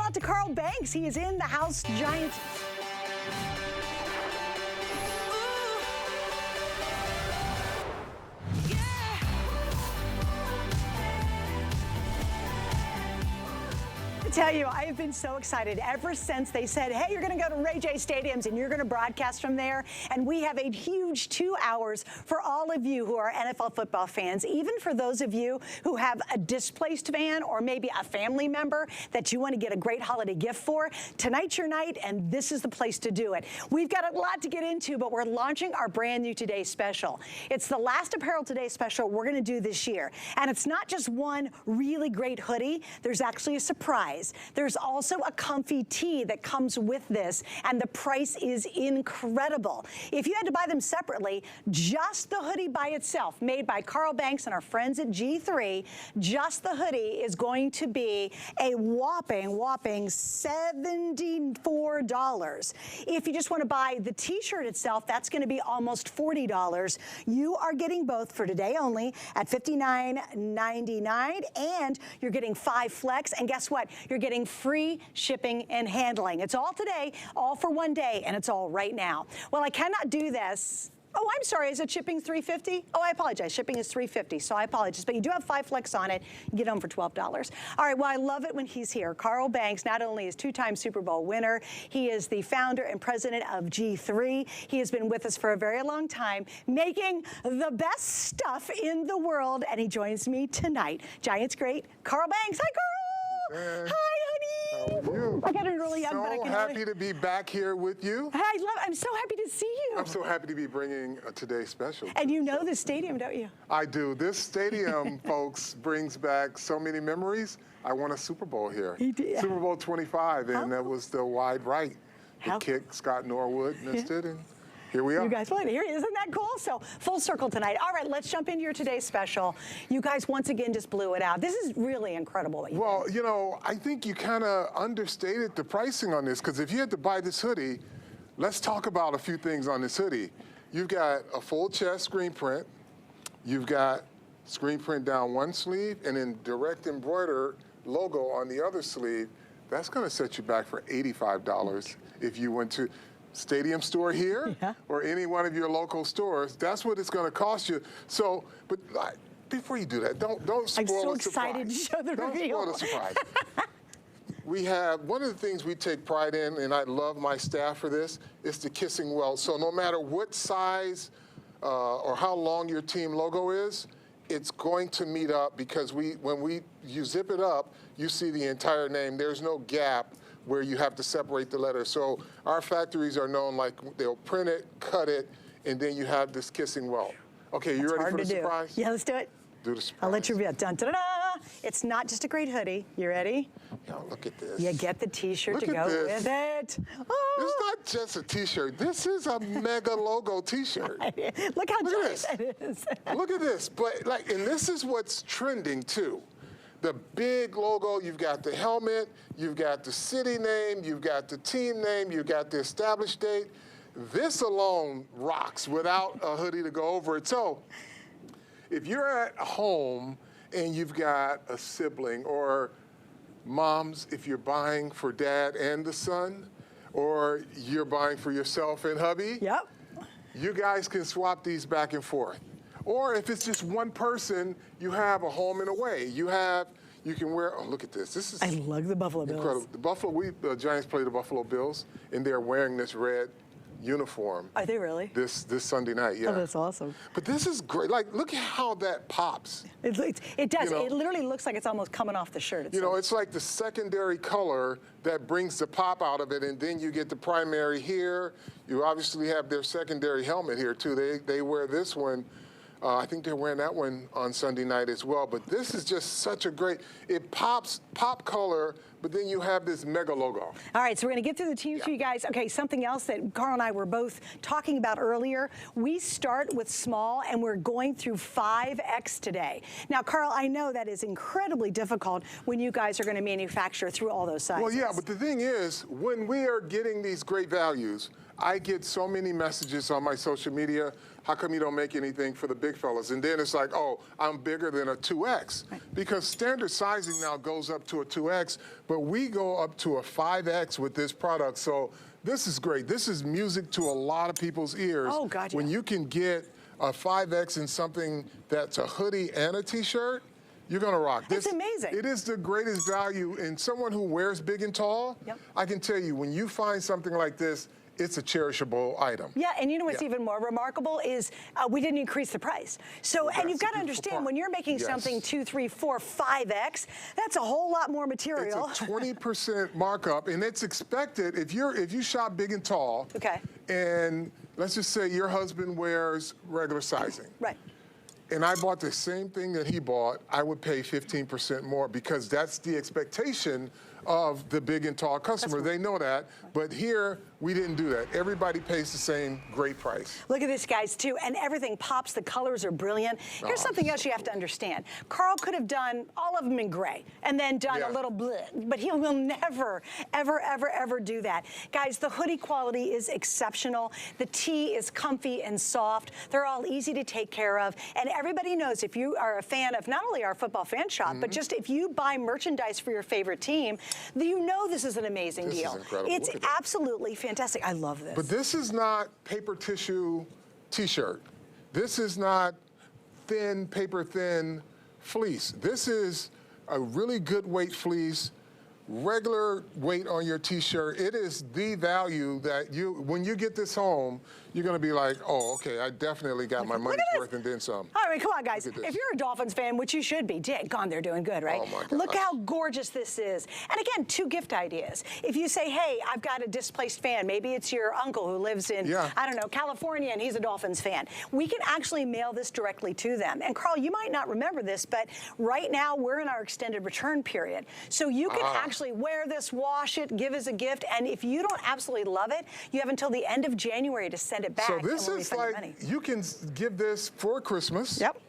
out to Carl Banks. He is in the house, Giants. Tell you, I have been so excited ever since they said, hey, you're going to go to Ray J Stadiums and you're going to broadcast from there. And we have a huge 2 hours for all of you who are NFL football fans, even for those of you who have a displaced fan or maybe a family member that you want to get a great holiday gift for. Tonight's your night, and this is the place to do it. We've got a lot to get into, but we're launching our brand new Today Special. It's the last Apparel Today Special we're going to do this year. And it's not just one really great hoodie. There's actually a surprise. There's also a comfy tee that comes with this, and the price is incredible. If you had to buy them separately, just the hoodie by itself, made by Carl Banks and our friends at G3, just the hoodie is going to be a whopping $74. If you just want to buy the t-shirt itself, that's going to be almost $40. You are getting both for today only at $59.99, and you're getting 5 flex, and guess what? You're getting free shipping and handling. It's all today, all for one day, and it's all right now. Well, I cannot do this. Oh, I'm sorry, is it shipping $3.50? Oh, I apologize, shipping is $3.50, so I apologize. But you do have 5 flex on it. You get them for $12. All right, well, I love it when he's here. Carl Banks not only is 2-time Super Bowl winner, he is the founder and president of G3. He has been with us for a very long time, making the best stuff in the world, and he joins me tonight. Giants great, Carl Banks. Hi, Carl. Hi, honey. How are you? I got it really young, but I can So happy to be back here with you. I'm so happy to see you. I'm so happy to be bringing a Today Special. And you know this stadium, don't you? I do. This stadium, folks, brings back so many memories. I won a Super Bowl here. You did? Super Bowl 25, and that was the wide right. How? The kick, Scott Norwood missed it, and here we are. You guys won. Here, isn't that cool? So full circle tonight. All right, let's jump into your Today Special. You guys once again just blew it out. This is really incredible. What you Well, you know, I think you kind of understated the pricing on this, because if you had to buy this hoodie, let's talk about a few things on this hoodie. You've got a full chest screen print. You've got screen print down one sleeve, and then direct embroider logo on the other sleeve. That's going to set you back for $85 if you went to Stadium store here or any one of your local stores. That's what it's going to cost you. So, but before you do that, don't spoil the surprise. I'm so excited to show the reveal. Don't spoil the surprise. We have, one of the things we take pride in, and I love my staff for this, is the kissing welt. So no matter what size or how long your team logo is, it's going to meet up, because when you zip it up, you see the entire name. There's no gap where you have to separate the letters. So our factories are known, like, they'll print it, cut it, and then you have this kissing welt. Okay, you ready for the surprise? Yeah, let's do it. Do the surprise. I'll let you reveal. Dun, dun, dun, dun. It's not just a great hoodie. You ready? Yo, look at this. You get the t-shirt to go with it. Oh. It's not just a t-shirt. This is a mega logo t-shirt. Look how giant it is. Look at this. But like, and this is what's trending too. The big logo, you've got the helmet, you've got the city name, you've got the team name, you've got the established date. This alone rocks without a hoodie to go over it. So if you're at home and you've got a sibling, or moms, if you're buying for dad and the son, or you're buying for yourself and hubby, you guys can swap these back and forth. Or if it's just one person, you have a home and away. You can wear, oh, look at this. This is I love the Buffalo Bills. Incredible. The Giants play the Buffalo Bills, and they're wearing this red uniform. Are they really? This Sunday night, yeah. Oh, that's awesome. But this is great. Like, look at how that pops. It does. You know, it literally looks like it's almost coming off the shirt. You know, it's like the secondary color that brings the pop out of it, and then you get the primary here. You obviously have their secondary helmet here, too. They wear this one. I think they're wearing that one on Sunday night as well. But this is just such a great, it pops, pop color, but then you have this mega logo. All right, so we're gonna get through the teams for you guys. Okay, something else that Carl and I were both talking about earlier. We start with small, and we're going through 5X today. Now, Carl, I know that is incredibly difficult when you guys are gonna manufacture through all those sizes. Well, yeah, but the thing is, when we are getting these great values, I get so many messages on my social media how come you don't make anything for the big fellas? And then it's like, oh, I'm bigger than a 2X. Right. Because standard sizing now goes up to a 2X, but we go up to a 5X with this product. So this is great. This is music to a lot of people's ears. Oh, God, yeah. When you can get a 5X in something that's a hoodie and a t-shirt, you're gonna rock. It's amazing. It is the greatest value in someone who wears big and tall. Yep. I can tell you, when you find something like this, it's a cherishable item. Yeah, and you know what's even more remarkable is we didn't increase the price. So, and you've got to understand, when you're making something 2, 3, 4, 5X, that's a whole lot more material. It's a 20% markup, and it's expected if you shop big and tall. Okay. And let's just say your husband wears regular sizing. Right. And I bought the same thing that he bought, I would pay 15% more, because that's the expectation of the big and tall customer. They know that, but here we didn't do that. Everybody pays the same great price. Look at this, guys, too, and everything pops. The colors are brilliant. Here's something else you have to understand. Carl could have done all of them in gray and then done a little bleh, but he will never, ever, ever, ever do that. Guys, the hoodie quality is exceptional. The tee is comfy and soft. They're all easy to take care of, and everybody knows if you are a fan of not only our Football Fan Shop, but just if you buy merchandise for your favorite team, you know this is an amazing deal. This is incredible. It's absolutely fantastic. I love this. But this is not paper tissue t-shirt. This is not thin, paper thin fleece. This is a really good weight fleece, regular weight on your t-shirt. It is the value that when you get this home, you're gonna be like, oh, okay, I definitely got my money's worth and then some. All right, come on, guys. If you're a Dolphins fan, which you should be, God, they're doing good, right? Oh my gosh. Look how gorgeous this is. And again, 2 gift ideas. If you say, hey, I've got a displaced fan, maybe it's your uncle who lives in, I don't know, California, and he's a Dolphins fan. We can actually mail this directly to them. And Carl, you might not remember this, but right now we're in our extended return period. So you can actually wear this, wash it, give as a gift, and if you don't absolutely love it, you have until the end of January to send it back. So this is like, you can give this for Christmas. Yep.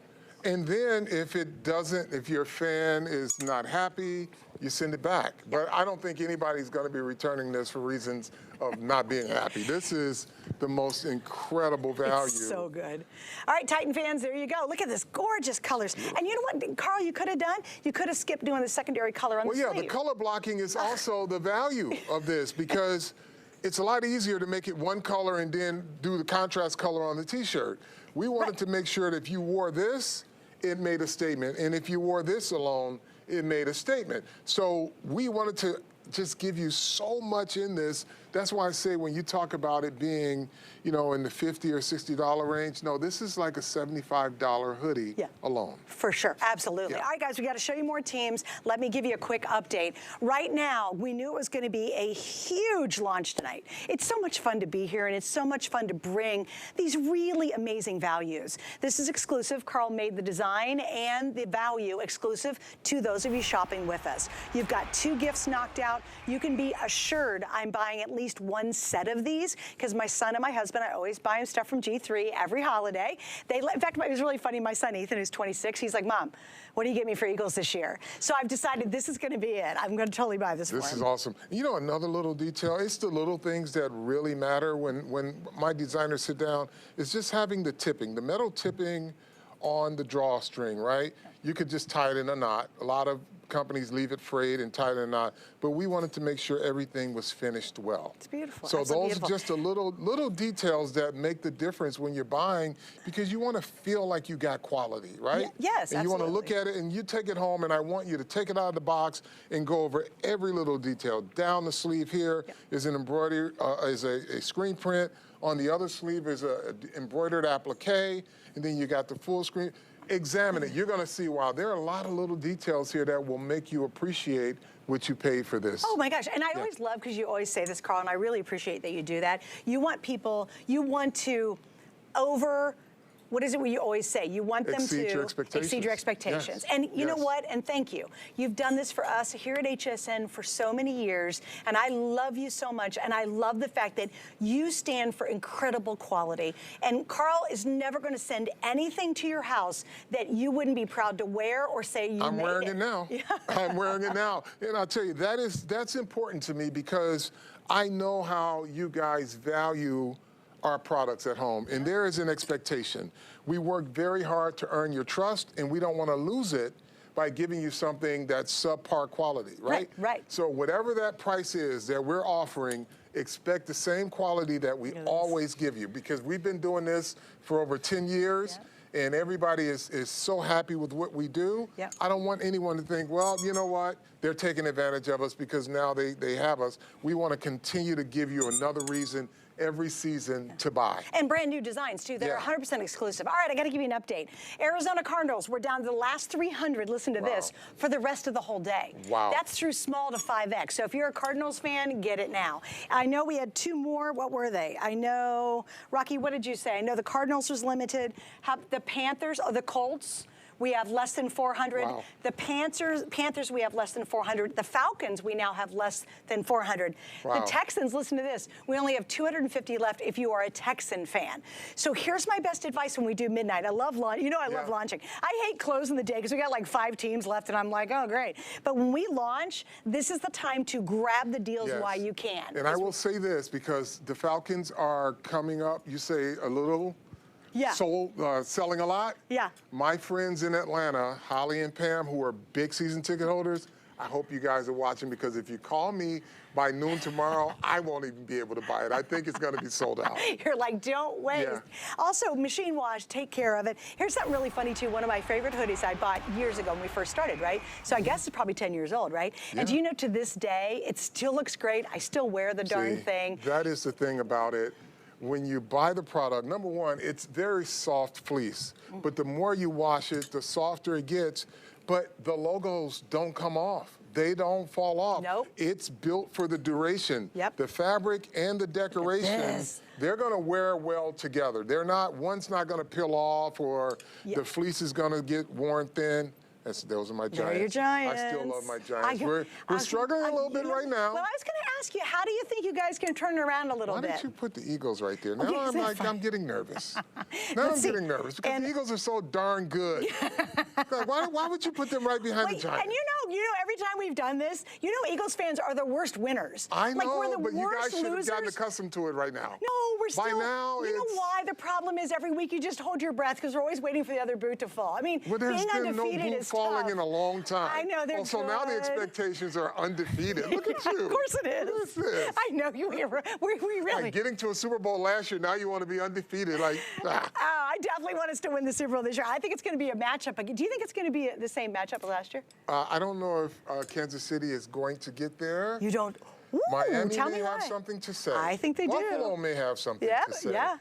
And then if your fan is not happy, you send it back. But I don't think anybody's going to be returning this for reasons of not being happy. This is the most incredible value. It's so good. All right, Titan fans, there you go. Look at this gorgeous colors. And you know what, Carl, you could have done? You could have skipped doing the secondary color on the sleeve. Well, yeah, the color blocking is also the value of this, because it's a lot easier to make it one color and then do the contrast color on the t-shirt. We wanted to make sure that if you wore this, it made a statement. And if you wore this alone, it made a statement. So we wanted to just give you so much in this. That's why I say when you talk about it being, you know, in the $50 or $60 range, no, this is like a $75 hoodie alone. For sure, absolutely. All right, guys, we got to show you more teams. Let me give you a quick update. Right now, we knew it was going to be a huge launch tonight. It's so much fun to be here, and it's so much fun to bring these really amazing values. This is exclusive. Carl made the design and the value exclusive to those of you shopping with us. You've got 2 gifts knocked out. You can be assured I'm buying at least 1 set of these, because my son and my husband, I always buy him stuff from G3 every holiday. In fact, it was really funny. My son Ethan, who's 26, he's like, Mom, what do you get me for Eagles this year? So I've decided this is going to be it. I'm going to totally buy this for him. This is awesome. You know, another little detail, it's the little things that really matter when my designers sit down, is just having the tipping, the metal tipping on the drawstring, right? You could just tie it in a knot. A lot of companies leave it frayed and tie it in a knot, but we wanted to make sure everything was finished well. It's beautiful. So those are just the little details that make the difference when you're buying, because you want to feel like you got quality, right? Yes, and you want to look at it and you take it home, and I want you to take it out of the box and go over every little detail. Down the sleeve here is an embroidery, is a screen print. On the other sleeve is a embroidered applique, and then you got the full screen. Examine it. You're going to see, wow, there are a lot of little details here that will make you appreciate what you paid for this. Oh my gosh, and I always love, because you always say this, Carl, and I really appreciate that you do that. You want people, you want to what is it you always say? You want them exceed to your expectations. Exceed your expectations. Yes. And you know what? And thank you. You've done this for us here at HSN for so many years, and I love you so much, and I love the fact that you stand for incredible quality. And Carl is never going to send anything to your house that you wouldn't be proud to wear or say you I'm made wearing it. it now. I'm wearing it now. And I'll tell you, that's important to me, because I know how you guys value our products at home, and there is an expectation. We work very hard to earn your trust, and we don't want to lose it by giving you something that's subpar quality, right? Right. So whatever that price is that we're offering, expect the same quality that we always give you, because we've been doing this for over 10 years. And everybody is so happy with what we do. Yep. I don't want anyone to think, well, you know what? They're taking advantage of us because now they have us. We want to continue to give you another reason every season to buy. And brand new designs, too. They're 100% exclusive. All right, I got to give you an update. Arizona Cardinals, we're down to the last 300, listen to this, for the rest of the whole day. Wow. That's through small to 5X. So if you're a Cardinals fan, get it now. I know we had 2 more. What were they? I know, Rocky, what did you say? I know the Cardinals was limited. The Panthers, the Colts, we have less than 400. Wow. The Panthers, we have less than 400. The Falcons, we now have less than 400. Wow. The Texans, listen to this, we only have 250 left if you are a Texan fan. So here's my best advice when we do midnight. I love launch. You know I love launching. I hate closing the day because we got like 5 teams left, and I'm like, oh, great. But when we launch, this is the time to grab the deals while you can. And I will say this, because the Falcons are coming up, you say a little, selling a lot. Yeah. My friends in Atlanta, Holly and Pam, who are big season ticket holders, I hope you guys are watching, because if you call me by noon tomorrow, I won't even be able to buy it. I think it's going to be sold out. You're like, don't wait. Yeah. Also, machine wash, take care of it. Here's something really funny, too. One of my favorite hoodies I bought years ago when we first started, right? So I guess it's probably 10 years old, right? Yeah. And do you know, to this day, it still looks great. I still wear the darn thing. That is the thing about it. When you buy the product, number one, it's very soft fleece. But the more you wash it, the softer it gets. But the logos don't come off. They don't fall off. Nope. It's built for the duration. Yep. The fabric and the decoration, they're going to wear well together. They're not, one's not going to peel off, or the fleece is going to get worn thin. Those are my Giants. They're your Giants. I still love my Giants. We're struggling a little bit right now. Well, I was going to ask you, how do you think you guys can turn it around a little bit? Why don't you put the Eagles right there? Now Okay, I'm getting nervous. Now I'm getting nervous because the Eagles are so darn good. why would you put them right behind the Giants? And you know, every time we've done this, you know, Eagles fans are the worst winners. I know, like, we're the but you worst guys should have gotten losers. accustomed to it right now. No, we're still. By now, you know why? The problem is every week you just hold your breath because we're always waiting for the other boot to fall. I mean, well, there's being been no undefeated boot is falling tough. in a long time. I know, they're So now the good. expectations are undefeated. Look at you. Of course it is. What is this? I know you. We really. Like getting to a Super Bowl last year, now you want to be undefeated. Like, I definitely want us to win the Super Bowl this year. I think it's going to be a matchup. Do you think it's going to be the same matchup as last year? I don't know if Kansas City is going to get there. You don't. Ooh, Miami tell may me have why. something to say. I think they do. Buffalo may have something to say. Yeah.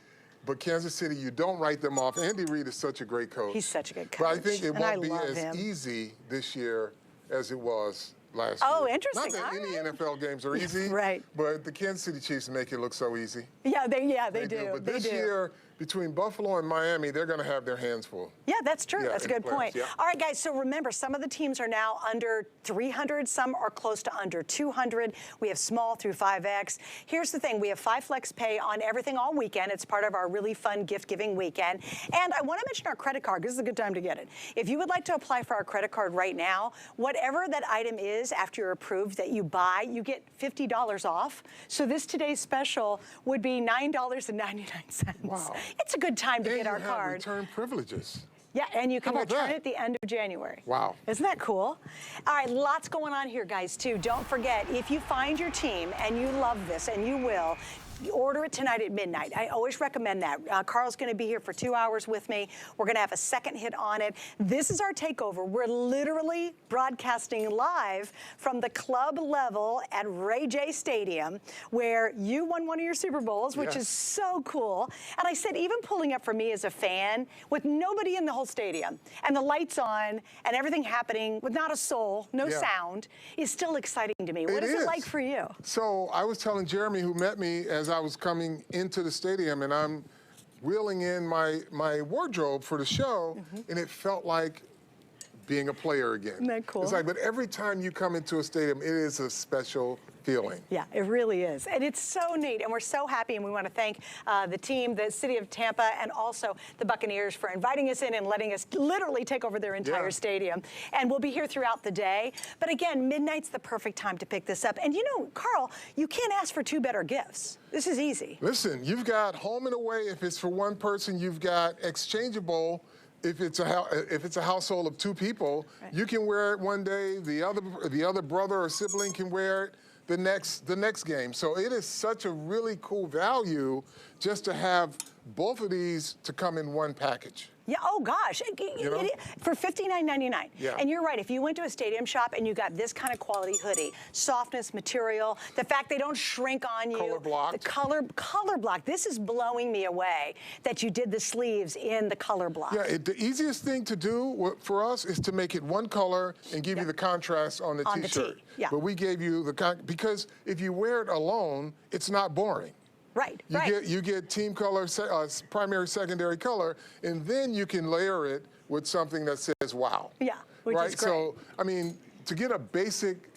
But Kansas City, you don't write them off. Andy Reid is such a great coach. He's such a good coach. But I think it and won't be love as him. easy this year as it was last Oh, year. interesting. Not that All any right. NFL games are easy. Right. But the Kansas City Chiefs make it look so easy. Yeah, they do. But They this do. year, between Buffalo and Miami, they're going to have their hands full. Yeah, that's true. Yeah, That's a and good players, point. yeah. All right, guys, so remember, some of the teams are now under 300. Some are close to under 200. We have small through 5X. Here's the thing. We have 5 flex pay on everything all weekend. It's part of our really fun gift-giving weekend. And I want to mention our credit card, because this is a good time to get it. If you would like to apply for our credit card right now, whatever that item is after you're approved that you buy, you get $50 off. So today's special would be $9.99. Wow. It's a good time to And get you our have card. return privileges. Yeah, and you can How about return that? it at the end of January. Wow. Isn't that cool? All right, lots going on here, guys, too. Don't forget, if you find your team and you love this, and you will, order it tonight at midnight. I always recommend that. Carl's going to be here for 2 hours with me. We're going to have a second hit on it. This is our takeover. We're literally broadcasting live from the club level at Ray J Stadium, where you won one of your Super Bowls, which is so cool. And I said, even pulling up for me as a fan, with nobody in the whole stadium, and the lights on, and everything happening with not a soul, no sound, is still exciting to me. What is it like for you? So I was telling Jeremy, who met me as I was coming into the stadium, and I'm wheeling in my wardrobe for the show, and it felt like being a player again. Isn't that cool? It's like, but every time you come into a stadium, it is a special feeling. Yeah, it really is. And it's so neat. And we're so happy. And we want to thank the team, the city of Tampa, and also the Buccaneers for inviting us in and letting us literally take over their entire stadium. And we'll be here throughout the day. But again, midnight's the perfect time to pick this up. And you know, Carl, you can't ask for two better gifts. This is easy. Listen, you've got home and away if it's for one person. You've got exchangeable. If it's a household of two people, you can wear it one day. The other brother or sibling can wear it the next game. So it is such a really cool value just to have both of these to come in one package. Yeah, oh gosh, for $59.99. Yeah. And you're right, if you went to a stadium shop and you got this kind of quality hoodie, softness, material, the fact they don't shrink on you. Color blocked. The color block. This is blowing me away that you did the sleeves in the color block. Yeah, the easiest thing to do for us is to make it one color and give you the contrast on the T-shirt. Yeah. But we gave you because if you wear it alone, it's not boring. Right, You get team color, primary, secondary color, and then you can layer it with something that says "wow." Yeah, which is great. So, I mean, to get a basic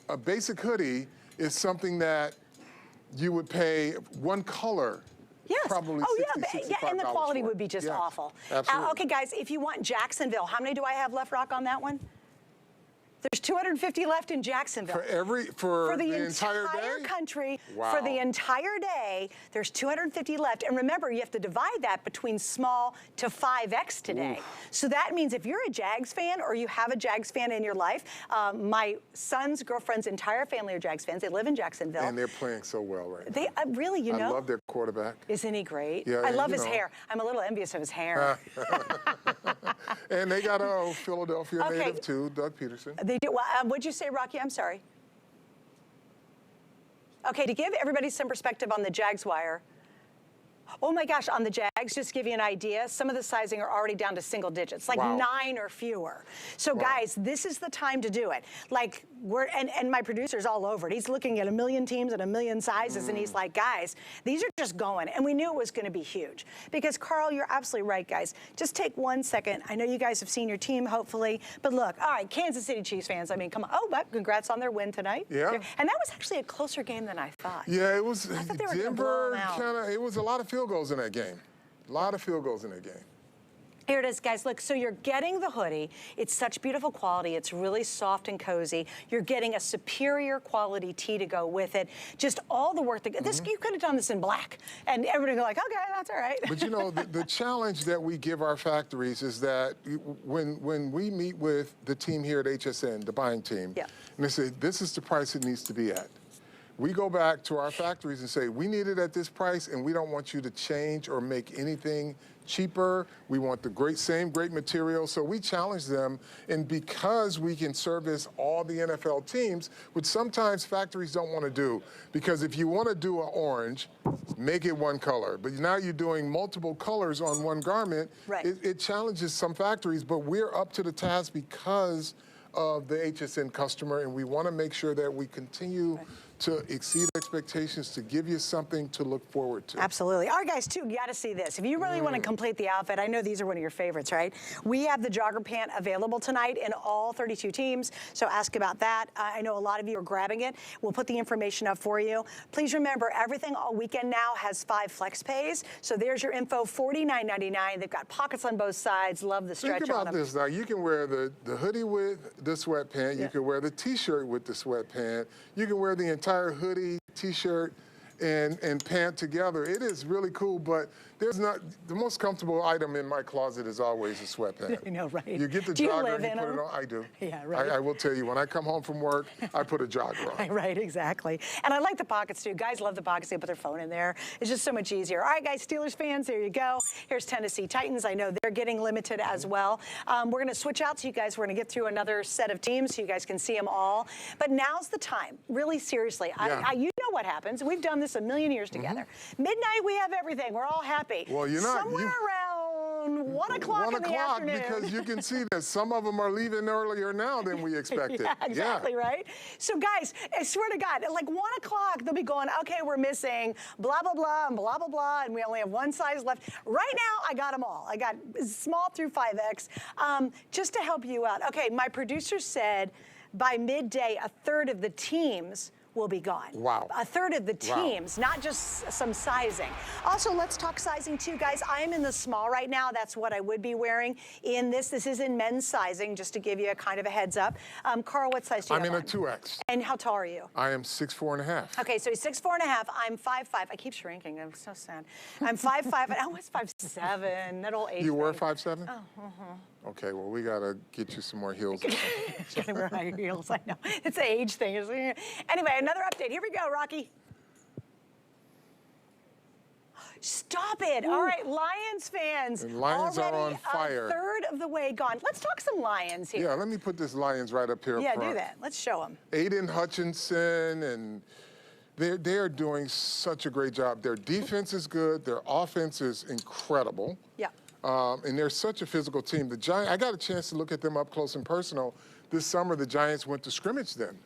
hoodie is something that you would pay one color. Yes. Probably and the quality would be just awful. Absolutely. Okay, guys, if you want Jacksonville, how many do I have left, Rock, on that one? There's 250 left in Jacksonville. For the entire day? Country, wow. For the entire day, there's 250 left. And remember, you have to divide that between small to 5X today. Oof. So that means if you're a Jags fan or you have a Jags fan in your life, my son's girlfriend's entire family are Jags fans. They live in Jacksonville. And they're playing so well right now. They really, you know. I love their quarterback. Isn't he great? Yeah, I love his hair. I'm a little envious of his hair. And they got a Philadelphia native too, Doug Peterson. They do. Well, what'd you say, Rocky? I'm sorry. Okay, to give everybody some perspective on the Jags wire. Oh my gosh, on the Jags, just to give you an idea, some of the sizing are already down to single digits, like 9 or fewer. So guys, this is the time to do it. Like and my producer's all over it. He's looking at a million teams and a million sizes, and he's like, guys, these are just going. And we knew it was going to be huge. Because Carl, you're absolutely right, guys. Just take 1 second. I know you guys have seen your team, hopefully. But look, all right, Kansas City Chiefs fans, I mean, come on. Oh, but congrats on their win tonight. Yeah. And that was actually a closer game than I thought. Yeah, it was. I thought they were gonna blow them out. It was a lot of field goals in that game. A lot of field goals in that game. Here it is, guys. Look, so you're getting the hoodie. It's such beautiful quality. It's really soft and cozy. You're getting a superior quality tee to go with it. Just all the work. You could have done this in black. And everybody would go like, okay, that's all right. But you know, the challenge that we give our factories is that when we meet with the team here at HSN, the buying team, and they say, this is the price it needs to be at. We go back to our factories and say, we need it at this price, and we don't want you to change or make anything cheaper. We want the same great material. So we challenge them, and because we can service all the NFL teams, which sometimes factories don't want to do, because if you want to do an orange, make it one color. But now you're doing multiple colors on one garment. Right. It challenges some factories, but we're up to the task because of the HSN customer, and we want to make sure that we continue to exceed expectations, to give you something to look forward to. Absolutely. All right, guys, too, you got to see this. If you really want to complete the outfit, I know these are one of your favorites, right? We have the jogger pant available tonight in all 32 teams, so ask about that. I know a lot of you are grabbing it. We'll put the information up for you. Please remember, everything all weekend now has 5 flex pays, so there's your info, $49.99. They've got pockets on both sides. Love the stretch on them. Think about this now. You can wear the hoodie with the sweatpant. You can wear the T-shirt with the sweatpant. You can wear the entire hoodie, T-shirt, and pant together. It is really cool, but there's not, the most comfortable item in my closet is always a sweatpant. I know, right? You get the Do you jogger live and in you put them? it on. I do. Yeah, right. I will tell you, when I come home from work, I put a jogger on. Right, exactly. And I like the pockets too. Guys love the pockets. They put their phone in there. It's just so much easier. All right, guys, Steelers fans, there you go. Here's Tennessee Titans. I know they're getting limited as well. We're going to switch out to you guys. We're going to get through another set of teams so you guys can see them all. But now's the time, really seriously. You know what happens. We've done this a million years together. Midnight, we have everything. We're all happy. Well, you're not. Somewhere around around 1 o'clock in the afternoon. Because you can see that some of them are leaving earlier now than we expected. Yeah, exactly, right? So guys, I swear to God, at like 1 o'clock, they'll be going, okay, we're missing blah, blah, blah, and blah, blah, blah, and we only have one size left. Right now, I got them all. I got small through 5X. Just to help you out. Okay, my producer said by midday, a third of the teams will be gone. Wow. A third of the teams, not just some sizing. Also, let's talk sizing too, guys. I am in the small right now. That's what I would be wearing in this. This is in men's sizing, just to give you a kind of a heads up. Carl, what size do you have I'm in on? a 2X. And how tall are you? I am 6'4.5". Okay, so he's 6'4.5". I'm 5'5". I keep shrinking. I'm so sad. I'm 5'5", and I was 5'7". That old age You were thing. 5'7"? Oh, Okay, well, we got to get you some more heels. Gotta wear high heels, I know. It's an age thing. Anyway, another update. Here we go, Rocky. Stop it. All right, Lions fans. And Lions are already on fire. A third of the way gone. Let's talk some Lions here. Yeah, let me put this Lions right up here. Yeah, front. do that. Let's show them. Aiden Hutchinson, and they're doing such a great job. Their defense is good. Their offense is incredible. Yeah. And they're such a physical team. The Giants, I got a chance to look at them up close and personal. This summer, the Giants went to scrimmage them.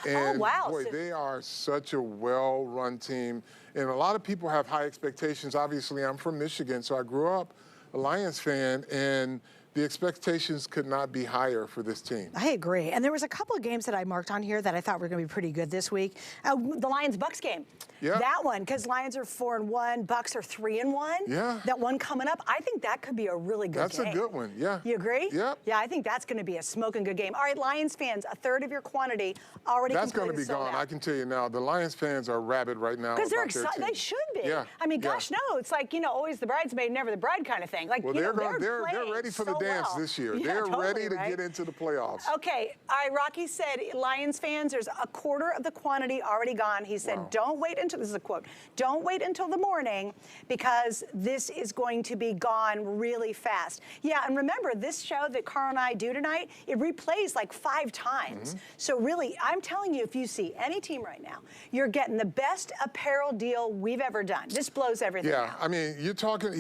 And oh, wow. boy, they are such a well-run team. And a lot of people have high expectations. Obviously, I'm from Michigan, so I grew up a Lions fan, and the expectations could not be higher for this team. I agree. And there was a couple of games that I marked on here that I thought were going to be pretty good this week. The Lions-Bucks game. Yeah. That one, because Lions are 4-1, Bucks are 3-1. Yeah. That one coming up, I think that could be a really good game. That's a good one, yeah. You agree? Yep. Yeah, I think that's going to be a smoking good game. All right, Lions fans, a third of your quantity already That's going to completely be sold gone. out. I can tell you now. The Lions fans are rabid right now. Because they're about their excited. team. They should be. Yeah. I mean, gosh, no. It's like, always the bridesmaid, never the bride kind of thing. Like, Well, they're they're playing ready for the so dance well. this year. Yeah, They're totally, ready to right? get into the playoffs. Okay, all right, Rocky said, Lions fans, there's a quarter of the quantity already gone. He said, Wow. don't wait until, this is a quote, don't wait until the morning because this is going to be gone really fast. Yeah, and remember, this show that Carl and I do tonight, it replays like 5 times. So really, I'm telling you, if you see any team right now, you're getting the best apparel deal we've ever done. This blows everything Yeah, out. I mean, you're talking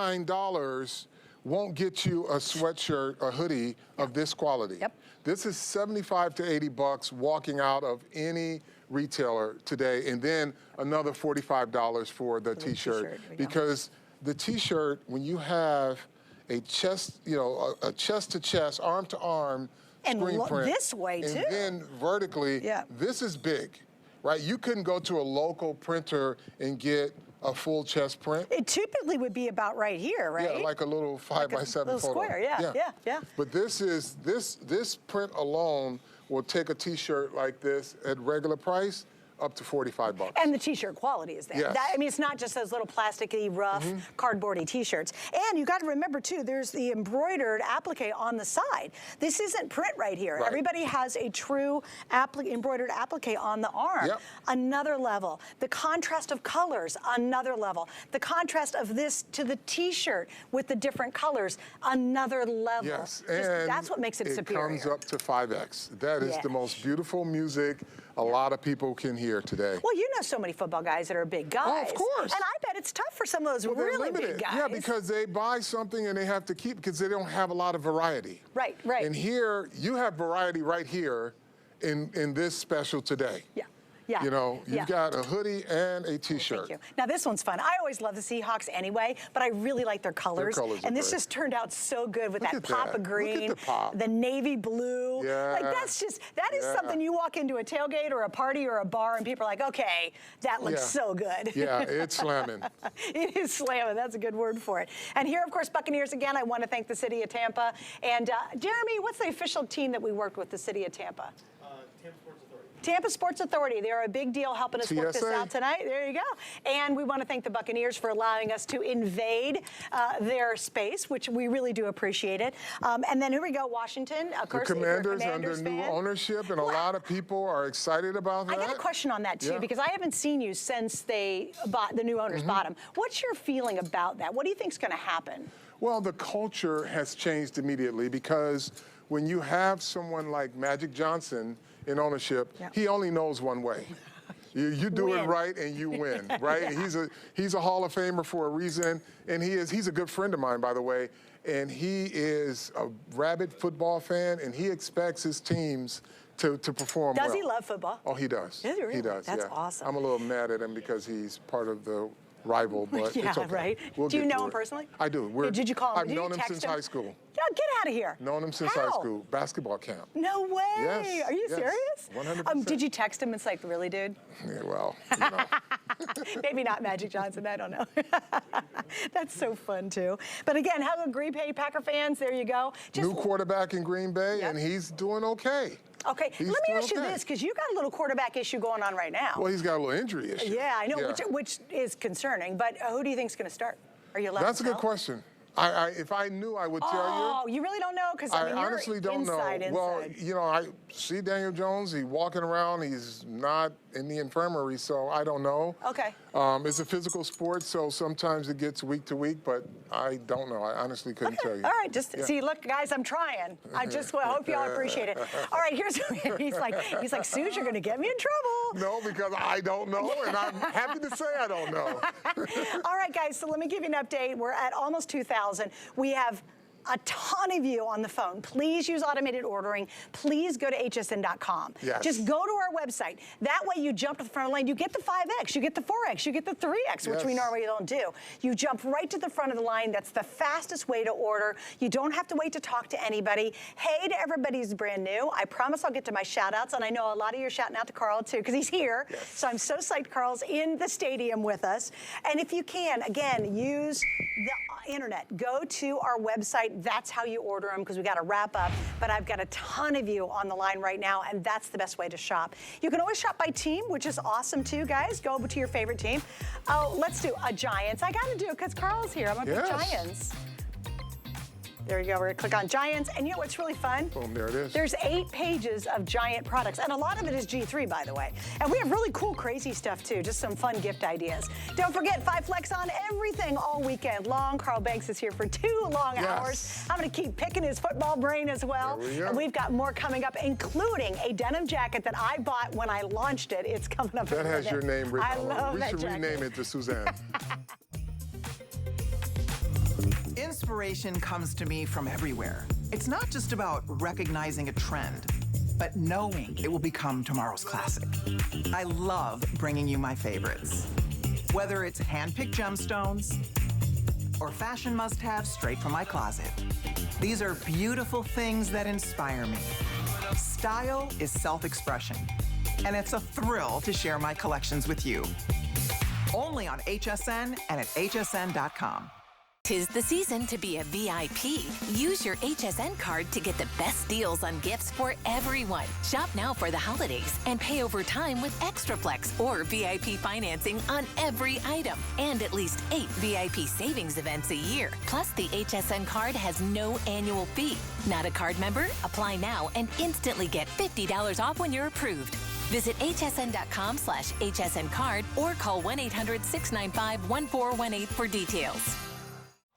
$59 won't get you a sweatshirt, a hoodie of this quality. Yep. This is 75 to 80 bucks walking out of any retailer today, and then another $45 for the t-shirt. There we go. Because the t-shirt, when you have a chest, a chest to chest, arm to arm And screen print, this way, and too. then vertically, Yeah. this is big, right? You couldn't go to a local printer and get a full chest print. It typically would be about right here, right? Yeah, like a little 5x7 little photo. square, yeah. But this print alone will take a t-shirt like this at regular price up to 45 bucks. And the t-shirt quality is there. Yes. I mean, it's not just those little plasticky, rough, cardboardy t-shirts. And you got to remember too, there's the embroidered applique on the side. This isn't print right here. Right. Everybody has a true embroidered applique on the arm. Yep. Another level. The contrast of colors, another level. The contrast of this to the t-shirt with the different colors, another level. Yes, Just, and that's what makes it superior. comes up to 5X. That is Yeah. the most beautiful music a lot of people can hear today. Well, you know so many football guys that are big guys. Oh, of course. And I bet it's tough for some of those Well, they're really limited. big guys. Yeah, because they buy something and they have to keep because they don't have a lot of variety. Right, right. And here, you have variety right here in this special today. Yeah. Yeah. You've got a hoodie and a t-shirt. Thank you. Now this one's fun. I always love the Seahawks anyway, but I really like their colors. colors are And this great. just turned out so good with Look that at pop that. of green, Look at the pop. the navy blue. Yeah. Like that is Yeah. something you walk into a tailgate or a party or a bar and people are like, okay, that looks Yeah. so good. Yeah, it's slamming. It is slamming. That's a good word for it. And here, of course, Buccaneers again. I want to thank the city of Tampa. And Jeremy, what's the official team that we worked with, the city of Tampa? Tampa Sports Authority. They're a big deal helping us work this TSA. out tonight. There you go. And we want to thank the Buccaneers for allowing us to invade their space, which we really do appreciate it. And then here we go, Washington. Of The course, if you're a Commanders Commanders under new fan. ownership, and a lot of people are excited about that. I got a question on that too, Yeah. because I haven't seen you since the new owners bought them. What's your feeling about that? What do you think's going to happen? Well, the culture has changed immediately because when you have someone like Magic Johnson in ownership, Yeah. he only knows one way. You do it right and you win, right? He's a Hall of Famer for a reason, and he's a good friend of mine, by the way, and he is a rabid football fan, and he expects his teams to perform well. Does he love football? Oh, he does. Does he really? He does, That's yeah. awesome. I'm a little mad at him because he's part of the rival, but yeah, it's okay. right. We'll do you get know through him it. personally? I do. Did you call him? I've known him since high school. Yeah, get out of here. Known him since high school. Basketball camp. No way. Yes. Are you yes. serious? 100%. Did you text him? It's like, really, dude? Yeah, well, you know. Maybe not Magic Johnson. I don't know. That's so fun, too. But again, hello, Green Bay Packer fans. There you go. New quarterback in Green Bay, and he's doing okay. Okay, let me ask you this, because you got a little quarterback issue going on right now. Well, he's got a little injury issue. Yeah, I know, which is concerning. But who do you think is going to start? Are you allowed That's to a good question. If I knew, I would tell you. Oh, you really don't know? Because I mean, honestly don't know. Well, you know, I see Daniel Jones. He's walking around. He's not in the infirmary, so I don't know. Okay. It's a physical sport, so sometimes it gets week to week, but I don't know. I honestly couldn't tell you. All right, see, look, guys, I'm trying. I just hope y'all appreciate it. All right, here's he's like, Suze, you're going to get me in trouble. No, because I don't know, and I'm happy to say I don't know. All right, guys, so let me give you an update. We're at almost 2,000. We have a ton of you on the phone. Please use automated ordering. Please go to hsn.com. Yes. Just go to our website. That way you jump to the front of the line. You get the 5X, you get the 4X, you get the 3X, which we normally don't do. You jump right to the front of the line. That's the fastest way to order. You don't have to wait to talk to anybody. Hey to everybody who's brand new. I promise I'll get to my shout outs, and I know a lot of you are shouting out to Carl too, because he's here. Yes. So I'm so psyched Carl's in the stadium with us. And if you can, again, use the internet. Go to our website. That's how you order them, because we got to wrap up. But I've got a ton of you on the line right now, and that's the best way to shop. You can always shop by team, which is awesome too, guys. Go to your favorite team. Oh, let's do a Giants. I got to do it because Carl's here. I'm going to pick Giants. There you go. We're going to click on Giants. And you know what's really fun? Boom, there it is. There's 8 pages of Giant products. And a lot of it is G3, by the way. And we have really cool, crazy stuff, too. Just some fun gift ideas. Don't forget, 5 Flex on everything all weekend long. Carl Banks is here for 2 long hours. I'm going to keep picking his football brain as well. And we've got more coming up, including a denim jacket that I bought when I launched it. It's coming up. That has your name written on it. I love that We should rename it to Suzanne. Inspiration comes to me from everywhere. It's not just about recognizing a trend, but knowing it will become tomorrow's classic. I love bringing you my favorites. Whether it's hand-picked gemstones or fashion must-haves straight from my closet, these are beautiful things that inspire me. Style is self-expression, and it's a thrill to share my collections with you. Only on HSN and at hsn.com. 'Tis the season to be a VIP. Use your HSN card to get the best deals on gifts for everyone. Shop now for the holidays and pay over time with ExtraFlex or VIP financing on every item. And at least 8 VIP savings events a year. Plus, the HSN card has no annual fee. Not a card member? Apply now and instantly get $50 off when you're approved. Visit hsn.com/HSN card or call 1-800-695-1418 for details.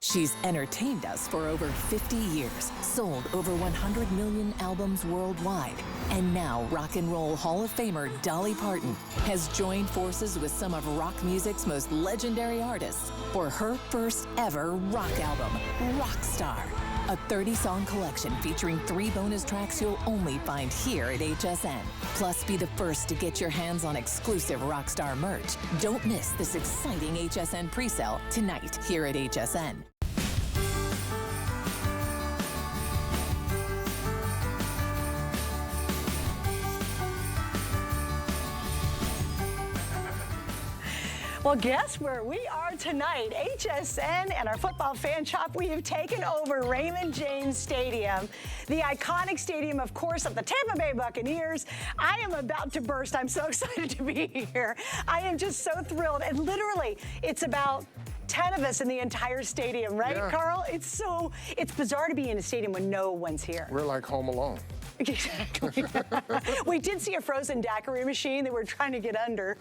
She's entertained us for over 50 years, sold over 100 million albums worldwide, and now Rock and Roll Hall of Famer Dolly Parton has joined forces with some of rock music's most legendary artists for her first ever rock album, Rockstar. A 30-song collection featuring 3 bonus tracks you'll only find here at HSN. Plus, be the first to get your hands on exclusive Rockstar merch. Don't miss this exciting HSN presale tonight here at HSN. Well, guess where we are tonight? HSN and our football fan shop. We have taken over Raymond James Stadium, the iconic stadium, of course, of the Tampa Bay Buccaneers. I am about to burst. I'm so excited to be here. I am just so thrilled. And literally, it's about 10 of us in the entire stadium, right, Carl? It's bizarre to be in a stadium when no one's here. We're like Home Alone. Exactly. We did see a frozen daiquiri machine that we're trying to get under.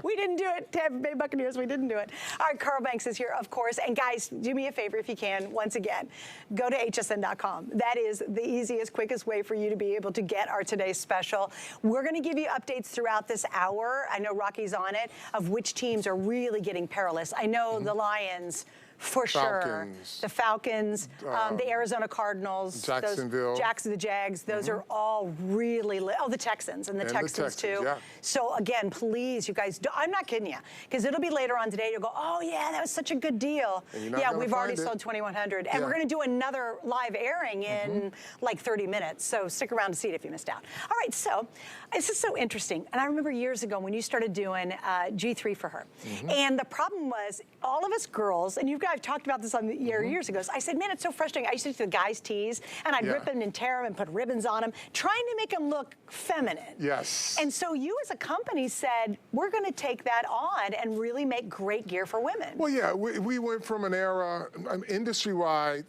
We didn't do it, Tampa Bay Buccaneers, we didn't do it. All right, Carl Banks is here, of course. And guys, do me a favor if you can, once again, go to hsn.com. That is the easiest, quickest way for you to be able to get our today's special. We're going to give you updates throughout this hour. I know Rocky's on it, of which teams are really getting perilous. I know the Lions, for sure. The Falcons, the Arizona Cardinals, Jacksonville. The Jags, those are all really, the Texans and the Texans too. Yeah. So again, please, you guys, I'm not kidding you, because it'll be later on today, you'll go, oh yeah, that was such a good deal. Yeah, we've already sold 2,100. And we're gonna do another live airing in like 30 minutes. So stick around to see it if you missed out. All right, so this is so interesting. And I remember years ago when you started doing G3 for her. And the problem was, all of us girls, and I've talked about this on the years ago. I said, man, it's so frustrating. I used to do the guys' tees, and I'd rip them and tear them and put ribbons on them, trying to make them look feminine. Yes. And so you as a company said, we're going to take that on and really make great gear for women. Well, yeah, we went from an era, industry-wide,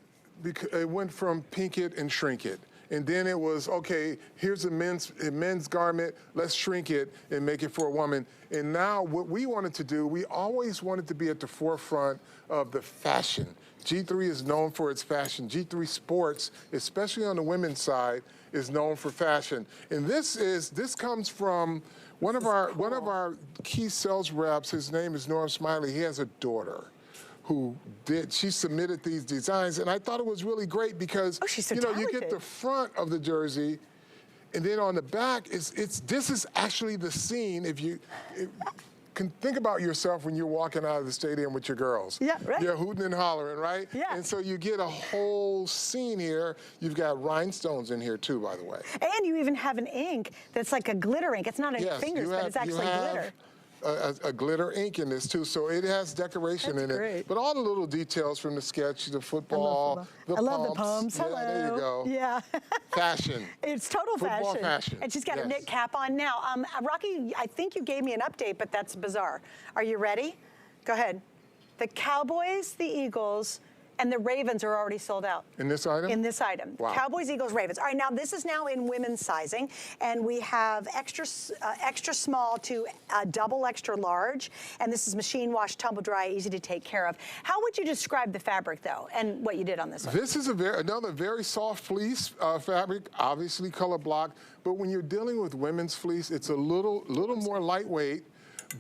it went from pink it and shrink it. And then it was, okay, here's a men's garment, let's shrink it and make it for a woman. And now what we wanted to do, we always wanted to be at the forefront of the fashion. G3 is known for its fashion. G3 Sports, especially on the women's side, is known for fashion. And this comes from one of our key sales reps. His name is Norm Smiley. He has a daughter she submitted these designs, and I thought it was really great because she's so you get the front of the jersey, and then on the back this is actually the scene. If you can think about yourself when you're walking out of the stadium with your girls. Yeah, right. You're hooting and hollering, right? Yeah. And so you get a whole scene here. You've got rhinestones in here too, by the way. And you even have an ink that's like a glitter ink. It's not a fingers, but it's actually glitter. A glitter ink in this too, so it has decoration in it. But all the little details from the sketch, the football, I love the pumps. Yeah, Hello. there you go. Yeah. Fashion. It's total Football fashion. And she's got a knit cap on now. Rocky, I think you gave me an update, but that's bizarre. Are you ready? Go ahead. The Cowboys, the Eagles, and the Ravens are already sold out. In this item? In this item. Wow. Cowboys, Eagles, Ravens. All right, now this is now in women's sizing, and we have extra small to double extra large, and this is machine wash, tumble dry, easy to take care of. How would you describe the fabric, though, and what you did on this one? This is another very soft fleece fabric, obviously color block, but when you're dealing with women's fleece, it's a little more lightweight,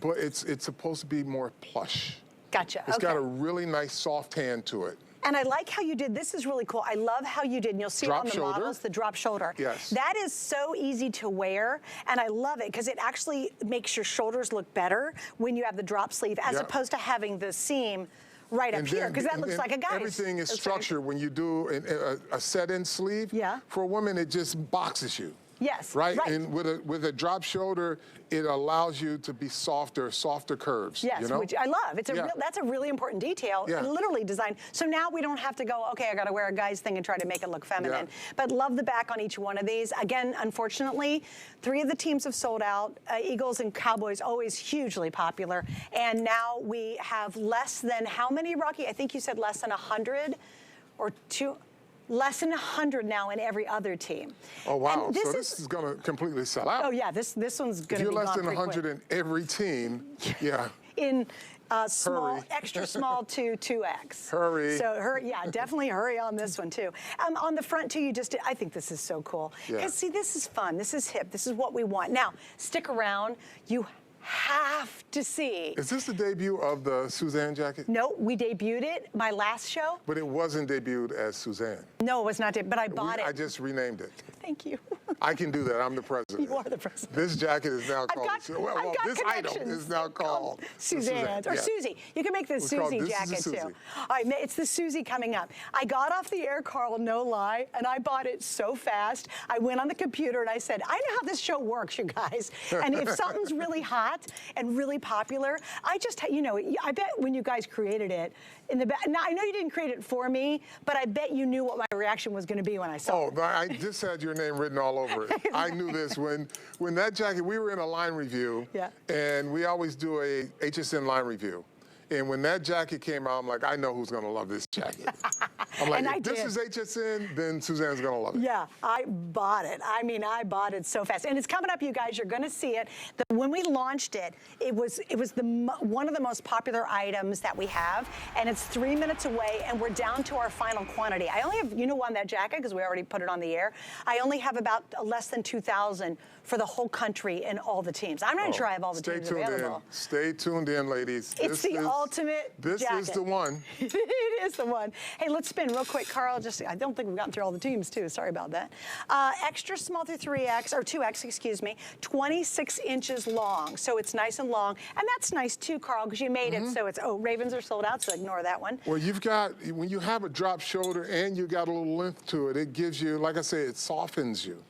but it's supposed to be more plush. Gotcha. It's got a really nice soft hand to it. And I like how you did, this is really cool. I love how you did, and you'll see it on the models, the drop shoulder. Yes. That is so easy to wear, and I love it because it actually makes your shoulders look better when you have the drop sleeve, as opposed to having the seam right up here, because that looks like a guy's. Everything is structured when you do a set-in sleeve. Yeah. For a woman, it just boxes you. Yes. Right? And with a drop shoulder, it allows you to be softer curves. Yes, which I love. That's a really important detail, literally designed. So now we don't have to go, okay, I got to wear a guy's thing and try to make it look feminine. But love the back on each one of these. Again, unfortunately, 3 of the teams have sold out. Eagles and Cowboys, always hugely popular. And now we have less than, how many, Rocky? I think you said less than 100 or 2. Less than 100 now in every other team. Oh, wow. So this is going to completely sell out. Oh, yeah. This one's going to be gone pretty quick. If you're less than 100 in every team, in extra small to 2X. Hurry. So definitely hurry on this one too. On the front too, I think this is so cool. Because see, this is fun. This is hip. This is what we want. Now, stick around. You have to see. Is this the debut of the Suzanne jacket? No, we debuted it my last show. But it wasn't debuted as Suzanne. No, it was not debuted, but I bought it. I just renamed it. Thank you. I can do that. I'm the president. You are the president. This jacket is now called, this item is now called Suzanne's or Susie. You can make the Susie jacket too. All right, it's the Susie coming up. I got off the air, Carl, no lie, and I bought it so fast. I went on the computer and I said, I know how this show works, you guys. And if something's really hot and really popular, I just, I bet when you guys created it, now I know you didn't create it for me, but I bet you knew what my reaction was going to be when I saw it. Oh, I just had your name written all over it. I knew this when that jacket, we were in a line review, and we always do a HSN line review. And when that jacket came out, I'm like, I know who's going to love this jacket. I'm like, And if this is HSN, then Suzanne's gonna love it. Yeah, I bought it. I mean, I bought it so fast. And it's coming up, you guys. You're going to see it. When we launched it, it was one of the most popular items that we have. And it's 3 minutes away, and we're down to our final quantity. I only have, on that jacket, because we already put it on the air. I only have about less than 2,000 for the whole country and all the teams. I'm not sure I have all the teams available. Stay tuned in, ladies. It's the ultimate jacket. This is the one. It is the one. Hey, let's spin real quick, Carl. I don't think we've gotten through all the teams, too. Sorry about that. Extra small through 3X, or 2X, excuse me, 26 inches long. So it's nice and long. And that's nice, too, Carl, because you made it. So it's, Ravens are sold out, so ignore that one. Well, you've got, when you have a drop shoulder and you got a little length to it, it gives you, like I say, it softens you,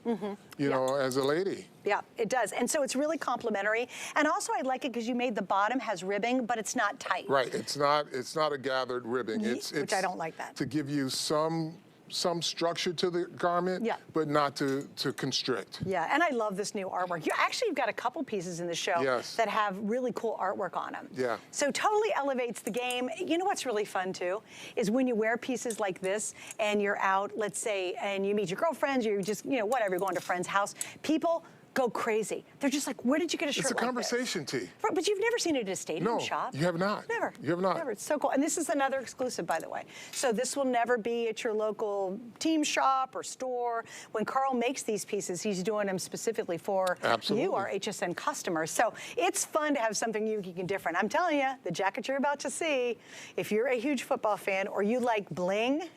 you know, as a lady. Yeah, it does. And so it's really complimentary. And also I like it because you made the bottom has ribbing, but it's not tight. Right. It's not a gathered ribbing. Which I don't like that. To give you some structure to the garment, but not to constrict. Yeah, and I love this new artwork. You've got a couple pieces in the show that have really cool artwork on them. Yeah. So totally elevates the game. You know what's really fun too is when you wear pieces like this and you're out, let's say, and you meet your girlfriends, you're just, whatever, you're going to a friend's house. People go crazy. They're just like, where did you get a shirt like this? It's a conversation tee. Right, but you've never seen it at a stadium shop. No, you have not. Never. You have not. Never. It's so cool. And this is another exclusive, by the way. So this will never be at your local team shop or store. When Carl makes these pieces, he's doing them specifically for you, our HSN customers. So it's fun to have something unique and different. I'm telling you, the jacket you're about to see, if you're a huge football fan or you like bling,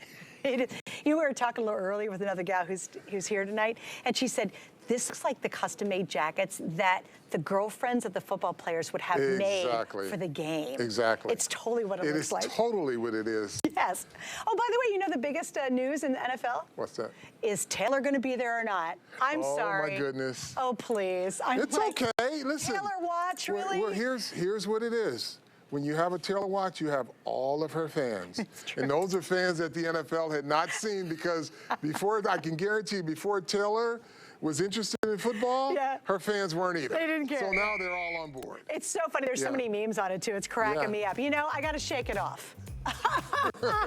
we were talking a little earlier with another gal who's here tonight, and she said, this looks like the custom-made jackets that the girlfriends of the football players would have made for the game. Exactly. It's totally what it looks like. It is totally what it is. Yes. Oh, by the way, the biggest news in the NFL? What's that? Is Taylor going to be there or not? I'm sorry. Oh, my goodness. Oh, please. It's okay. Listen. Taylor watch, really? Well, here's what it is. When you have a Taylor watch, you have all of her fans. And those are fans that the NFL had not seen because I can guarantee you, before Taylor was interested in football, her fans weren't either. They didn't care. So now they're all on board. It's so funny. There's so many memes on it, too. It's cracking me up. I got to shake it off. That's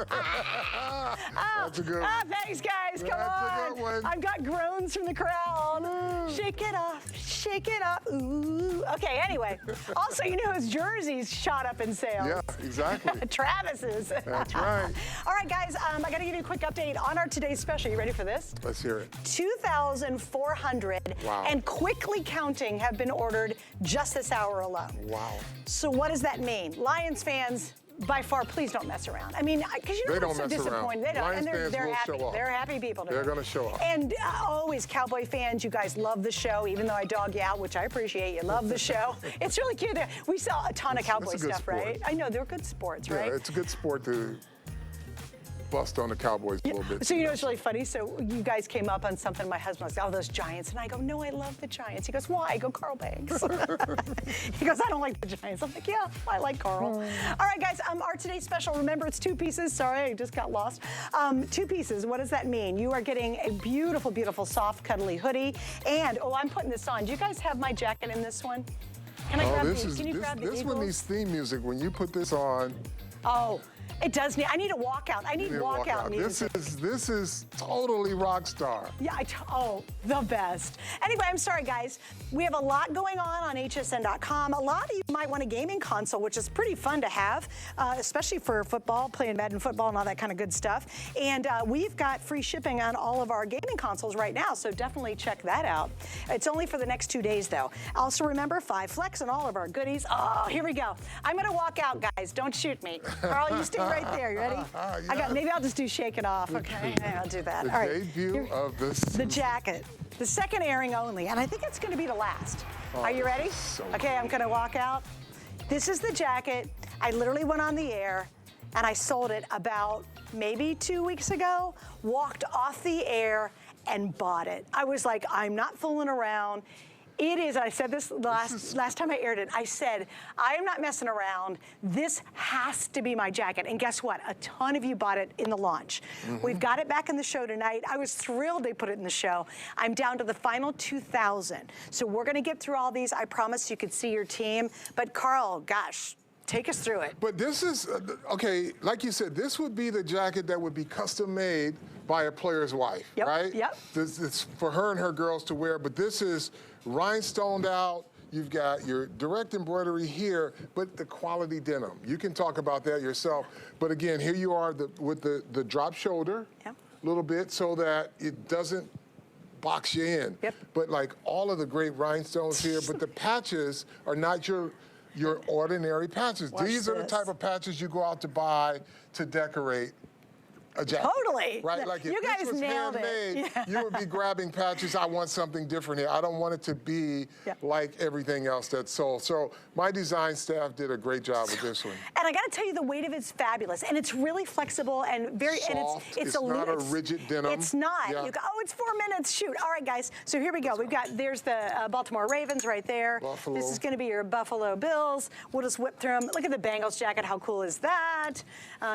a good one. Thanks, guys. Come on. That's a good one. I've got groans from the crowd. Shake it off. Shake it off. Ooh. Okay, anyway. Also, his jerseys shot up in sales. Yeah, exactly. Travis's. That's right. All right, guys, I got to give you a quick update on our today's special. You ready for this? Let's hear it. 2,400 and quickly counting have been ordered just this hour alone. Wow. So what does that mean? Lions fans, by far, please don't mess around. I mean, because I'm so disappointed. They don't. Lions and they're fans happy. will show up. They're happy people. They're going to show up. And always, Cowboy fans, you guys love the show, even though I dog you out, which I appreciate. You love the show. It's really cute. We sell a ton of Cowboy stuff, sport. right? I know, they're good sports, right? Yeah, it's a good sport to bust on the Cowboys a little bit. So it's really funny. So you guys came up on something. My husband was like, oh, those Giants. And I go, no, I love the Giants. He goes, why? I go, Carl Banks. He goes, I don't like the Giants. I'm like, yeah, I like Carl. All right, guys, our today's special, remember, it's 2 pieces. Sorry, I just got lost. 2 pieces. What does that mean? You are getting a beautiful, beautiful, soft, cuddly hoodie. And, I'm putting this on. Do you guys have my jacket in this one? Can I grab these? Can you grab the This one needs theme music. When you put this on. Oh. It does need. I need a walkout. I need walkout music. This is totally rock star. Yeah. The best. Anyway, I'm sorry, guys. We have a lot going on HSN.com. A lot of you might want a gaming console, which is pretty fun to have, especially for football, playing Madden football and all that kind of good stuff. And we've got free shipping on all of our gaming consoles right now, so definitely check that out. It's only for the next 2 days, though. Also, remember 5 Flex and all of our goodies. Oh, here we go. I'm going to walk out, guys. Don't shoot me. Carl, you stay right there. You ready? Maybe I'll just do shake it off. Okay, I'll do that. All right. Debut of the jacket. The second airing only, and I think it's going to be the last. Are you ready? Okay, I'm going to walk out. This is the jacket. I literally went on the air, and I sold it about maybe 2 weeks ago, walked off the air, and bought it. I was like, I'm not fooling around. It is, I said this last time I aired it, I said, I am not messing around. This has to be my jacket. And guess what? A ton of you bought it in the launch. We've got it back in the show tonight. I was thrilled they put it in the show. I'm down to the final 2,000. So we're going to get through all these. I promise you could see your team. But Carl, gosh, Take us through it. But this is, okay, like you said, this would be the jacket that would be custom made by a player's wife, Yep, right? yep. It's for her and her girls to wear, but this is rhinestoned out. You've got your direct embroidery here, but the quality denim. You can talk about that yourself. But again, here you are with the drop shoulder, Yep. little bit, so that it doesn't box you in. Yep. But like all of the great rhinestones here, but the patches are not your ordinary patches. Watch These are the this. type of patches you go out to buy to decorate a jacket. Totally. Right? Like if You guys this was nailed it. handmade, Yeah. you would be grabbing patches. I want something different here. I don't want it to be Yeah. like everything else that's sold. So my design staff did a great job with this one. And I got to tell you, the weight of it's fabulous, and it's really flexible and very Soft. and It's not a rigid denim. It's not. Yeah. You go, oh, it's 4 minutes. Shoot. All right, guys. So here we go. We've got there's the Baltimore Ravens right there. Buffalo. This is going to be your Buffalo Bills. We'll just whip through them. Look at the Bengals jacket. How cool is that?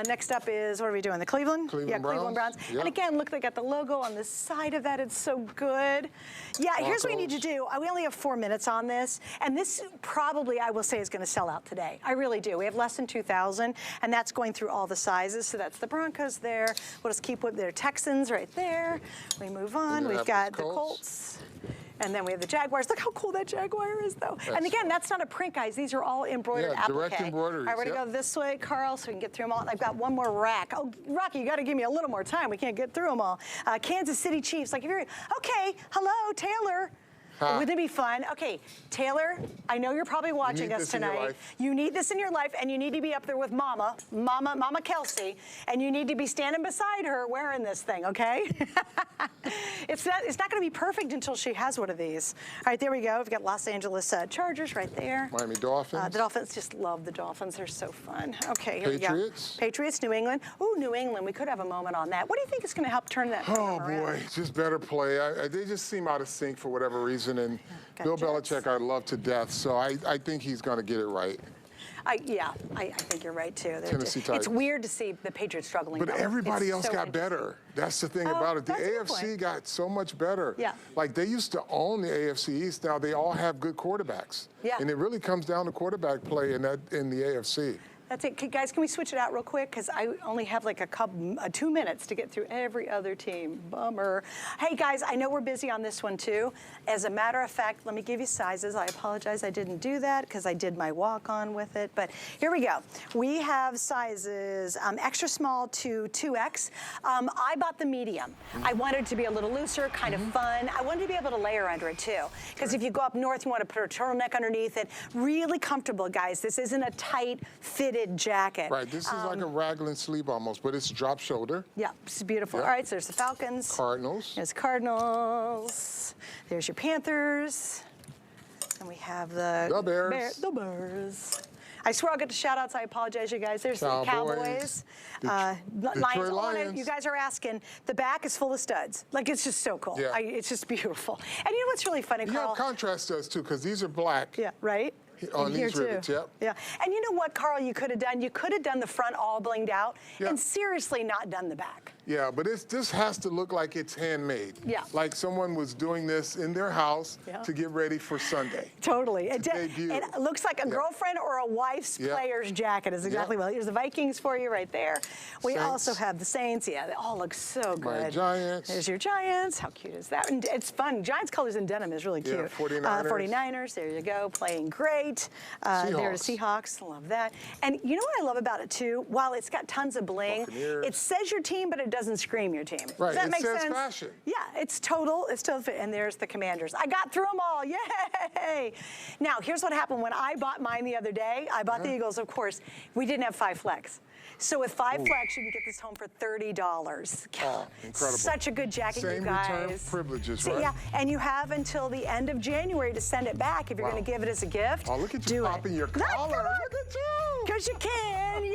Next up is, what are we doing? The Cleveland? Cleveland Cleveland Browns. Yeah. And again, look, they got the logo on the side of that. It's so good. Yeah. Here's what we need to do. We only have 4 minutes on this, and this probably, I will say, is going to sell out today. I really do. We have less than 2,000, and that's going through all the sizes. So that's the Broncos there. We'll just keep with their Texans right there. We move on. We've got the Colts. And then we have the Jaguars. Look how cool that Jaguar is, though. And again, that's not a print, guys. These are all embroidered applique. direct embroideries. All right, we're going to go this way, Carl, so we can get through them all. And I've got one more rack. Oh, Rocky, you got to give me a little more time. We can't get through them all. Kansas City Chiefs. Like, if you're, okay, hello, Taylor. Wouldn't it be fun? Okay, Taylor, I know you're probably watching us tonight. You need this in your life, and you need to be up there with Mama Kelsey, and you need to be standing beside her wearing this thing, okay? It's not going to be perfect until she has one of these. All right, there we go. We've got Los Angeles Chargers right there. Miami Dolphins. The Dolphins, just love the Dolphins. They're so fun. Okay, here Patriots. we go. Patriots, New England. Ooh, New England. We could have a moment on that. What do you think is going to help turn that Oh, around? boy, just better play. They just seem out of sync for whatever reason. And Got Bill Jets. Belichick, I love to death, so I think he's going to get it right. I think you're right, too. Tennessee It's Titans. weird to see the Patriots struggling. But though. everybody It's else so got interesting. better. That's the thing Oh, about it. The that's a good AFC point. got so much better. Yeah. Like they used to own the AFC East. Now they all have good quarterbacks. Yeah. And it really comes down to quarterback play in the AFC. That's it. Guys, can we switch it out real quick? Because I only have like 2 minutes to get through every other team. Bummer. Hey, guys, I know we're busy on this one, too. As a matter of fact, let me give you sizes. I apologize I didn't do that because I did my walk-on with it. But here we go. We have sizes extra small to 2X. I bought the medium. I wanted it to be a little looser, kind of fun. I wanted to be able to layer under it, too. Because if you go up north, you want to put a turtleneck underneath it. Really comfortable, guys. This isn't a tight, fitted jacket. Right. This is like a raglan sleeve almost, but it's drop shoulder. Yeah, it's beautiful. Yep. All right, so there's the Falcons. Cardinals. There's Cardinals. There's your Panthers. And we have the Bears. The Bears. I swear I'll get the shout-outs. I apologize, you guys. There's Cowboys. the Cowboys. Detroit Lions. Lions. You guys are asking. The back is full of studs. Like, it's just so cool. Yeah. It's just beautiful. And you know what's really funny, You Carl? have contrast studs, too, because these are black. Yeah, right? On And here these too. rivets, yep. Yeah. And you know what, Carl, you could have done? You could have done the front all blinged out Yeah. and seriously not done the back. Yeah, but this has to look like it's handmade. Yeah. Like someone was doing this in their house Yeah. to get ready for Sunday. Totally. It debut. It looks like a Yeah. girlfriend or a wife's Yeah. player's jacket is exactly Yeah. well. Here's the Vikings for you right there. We Saints. also have the Saints. Yeah, they all look so good. My Giants. There's your Giants. How cute is that? And it's fun. Giants colors in denim is really cute. Yeah, 49ers. 49ers. There you go. Playing great. There's Seahawks. Love that. And you know what I love about it too? While it's got tons of bling, Buccaneers. it says your team, but it doesn't scream your team. Right, Does that it make says sense? fashion. Yeah, it's total fit. And there's the Commanders. I got through them all. Yay! Now, here's what happened when I bought mine the other day. I bought the Eagles, of course. We didn't have 5 flex. So with 5 flex, you can get this home for $30. Oh, incredible. Such a good jacket, Same you guys. return privileges, See, right? Yeah, and you have until the end of January to send it back if you're Wow. going to give it as a gift. Oh, look at you Do popping it. your No, collar. come on. Look at you. Because you can.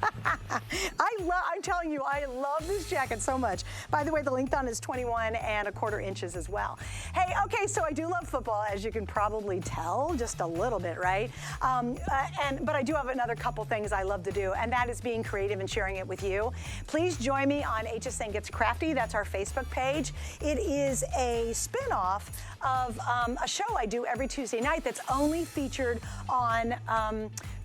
I'm telling you, I love this jacket so much. By the way, the length on is 21¼ inches as well. Hey, okay, so I do love football, as you can probably tell, just a little bit, right? But I do have another couple things I love to do, and that is being creative and sharing it with you. Please join me on HSN Gets Crafty. That's our Facebook page. It is a spin-off of a show I do every Tuesday night that's only featured on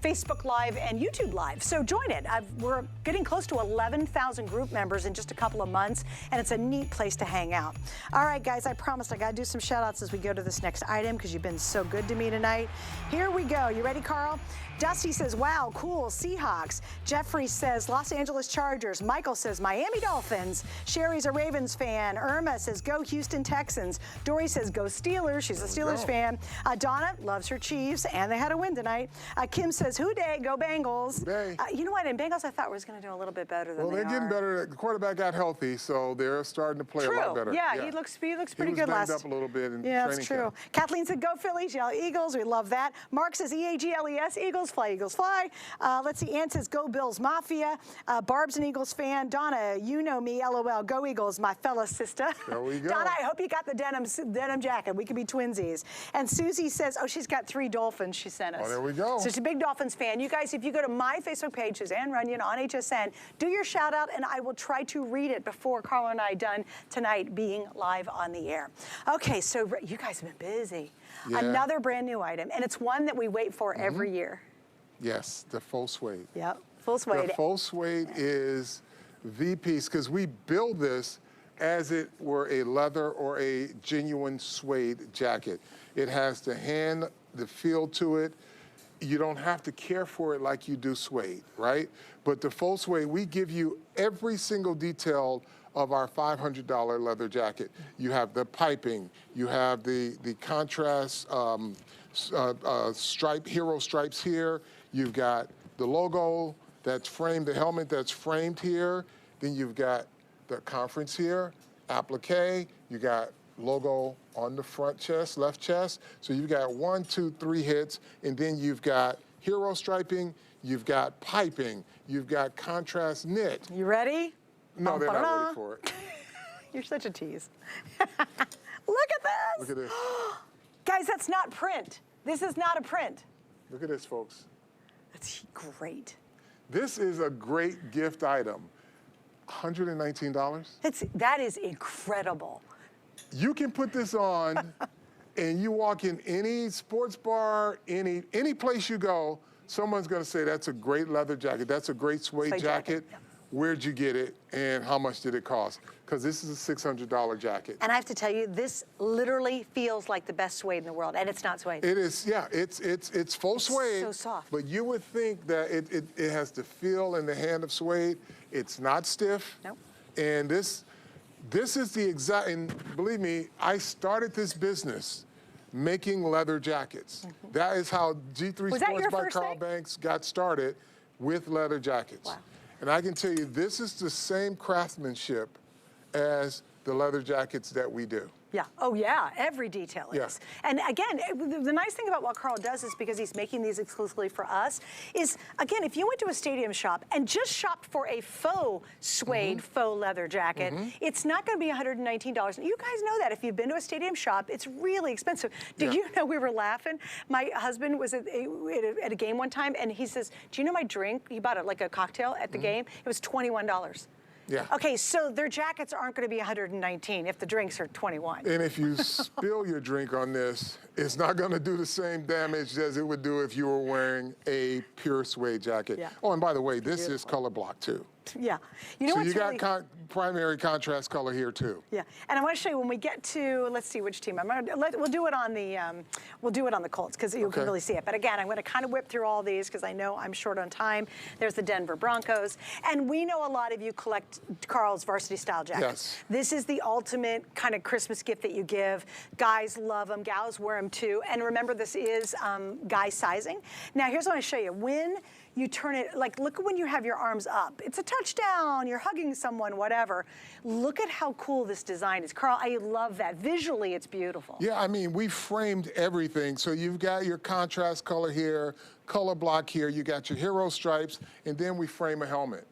Facebook Live and YouTube Live. So join it. We're getting close to 11,000 group members in just a couple of months, and it's a neat place to hang out. All right, guys, I promised I got to do some shout outs as we go to this next item because you've been so good to me tonight. Here we go. You ready, Carl? Dusty says, wow, cool, Seahawks. Jeffrey says, Los Angeles Chargers. Michael says, Miami Dolphins. Sherry's a Ravens fan. Irma says, go Houston Texans. Dory says, go Steelers. She's a Steelers fan. Donna loves her Chiefs, and they had a win tonight. Kim says, who day, go Bengals. You know what, in Bengals I thought was going to do a little bit better than they're getting better. The quarterback got healthy, so they're starting to play a lot better. Yeah, he looks pretty good last. He was banged up a little bit in yeah, training that's true. camp. Kathleen said, go Phillies, yell Eagles. We love that. Mark says, EAGLES, Eagles, fly, Eagles, fly. Let's see, Ann says, go Bills Mafia. Barb's an Eagles fan. Donna, you know me, LOL, go Eagles, my fellow sister. There we go. Donna, I hope you got the denim jacket. We could be twinsies. And Susie says, oh, she's got 3 dolphins she sent us. Oh, there we go. So she's a big Dolphins fan. You guys, if you go to my Facebook page, Suzanne Runyon on HSN, do your shout out, and I will try to read it before Carl and I are done tonight being live on the air. Okay, so you guys have been busy. Yeah. Another brand new item, and it's one that we wait for every year. Yes, the faux suede. Yep, full suede. The faux suede is the piece because we build this as it were a leather or a genuine suede jacket. It has the feel to it. You don't have to care for it like you do suede, right? But the faux suede, we give you every single detail of our $500 leather jacket. You have the piping, you have the contrast hero stripes here, you've got the logo that's framed, the helmet that's framed here, then you've got the conference here, applique, you got logo on the front chest, left chest. So you've got 1, 2, 3 hits, and then you've got hero striping, you've got piping, you've got contrast knit. You ready? No, they're not ready for it. You're such a tease. Look at this. Look at this. Guys, that's not print. This is not a print. Look at this, folks. That's great. This is a great gift item. $119. That is incredible. You can put this on and you walk in any sports bar, any place you go, someone's gonna say, that's a great leather jacket, that's a great suede jacket. Yep. Where'd you get it and how much did it cost? Because this is a $600 jacket. And I have to tell you, this literally feels like the best suede in the world, and it's not suede. It is, yeah, it's faux suede. So soft. But you would think that it has the feel in the hand of suede. It's not stiff. Nope. And this is the exact, and believe me, I started this business making leather jackets. That is how G3 Was that Sports your by first Carl thing? Banks got started with leather jackets. Wow. And I can tell you, this is the same craftsmanship as the leather jackets that we do. Yeah. Oh, yeah. Every detail is. Yeah. And again, the nice thing about what Carl does is because he's making these exclusively for us is, again, if you went to a stadium shop and just shopped for a faux suede, faux leather jacket, it's not going to be $119. You guys know that. If you've been to a stadium shop, it's really expensive. Did you know we were laughing? My husband was at a game one time, and he says, do you know my drink? He bought like a cocktail at the game. It was $21. Yeah. Okay, so their jackets aren't going to be 119 if the drinks are 21. And if you spill your drink on this, it's not going to do the same damage as it would do if you were wearing a pure suede jacket. Yeah. Oh, and by the way, this is color block too. Yeah. You know So what's you really... got primary contrast color here too. Yeah, and I want to show you when we get to, let's see which team. We'll do it on the Colts because you can really see it. But again, I'm going to kind of whip through all these because I know I'm short on time. There's the Denver Broncos, and we know a lot of you collect Carl's varsity style jackets. Yes. This is the ultimate kind of Christmas gift that you give. Guys love them, gals wear them too. And remember, this is guy sizing. Now, here's what I want to show you. When you turn it, like, look when you have your arms up. It's a touchdown, you're hugging someone, whatever. Look at how cool this design is. Carl, I love that. Visually, it's beautiful. Yeah, I mean, we framed everything. So you've got your contrast color here, color block here, you got your hero stripes, and then we frame a helmet,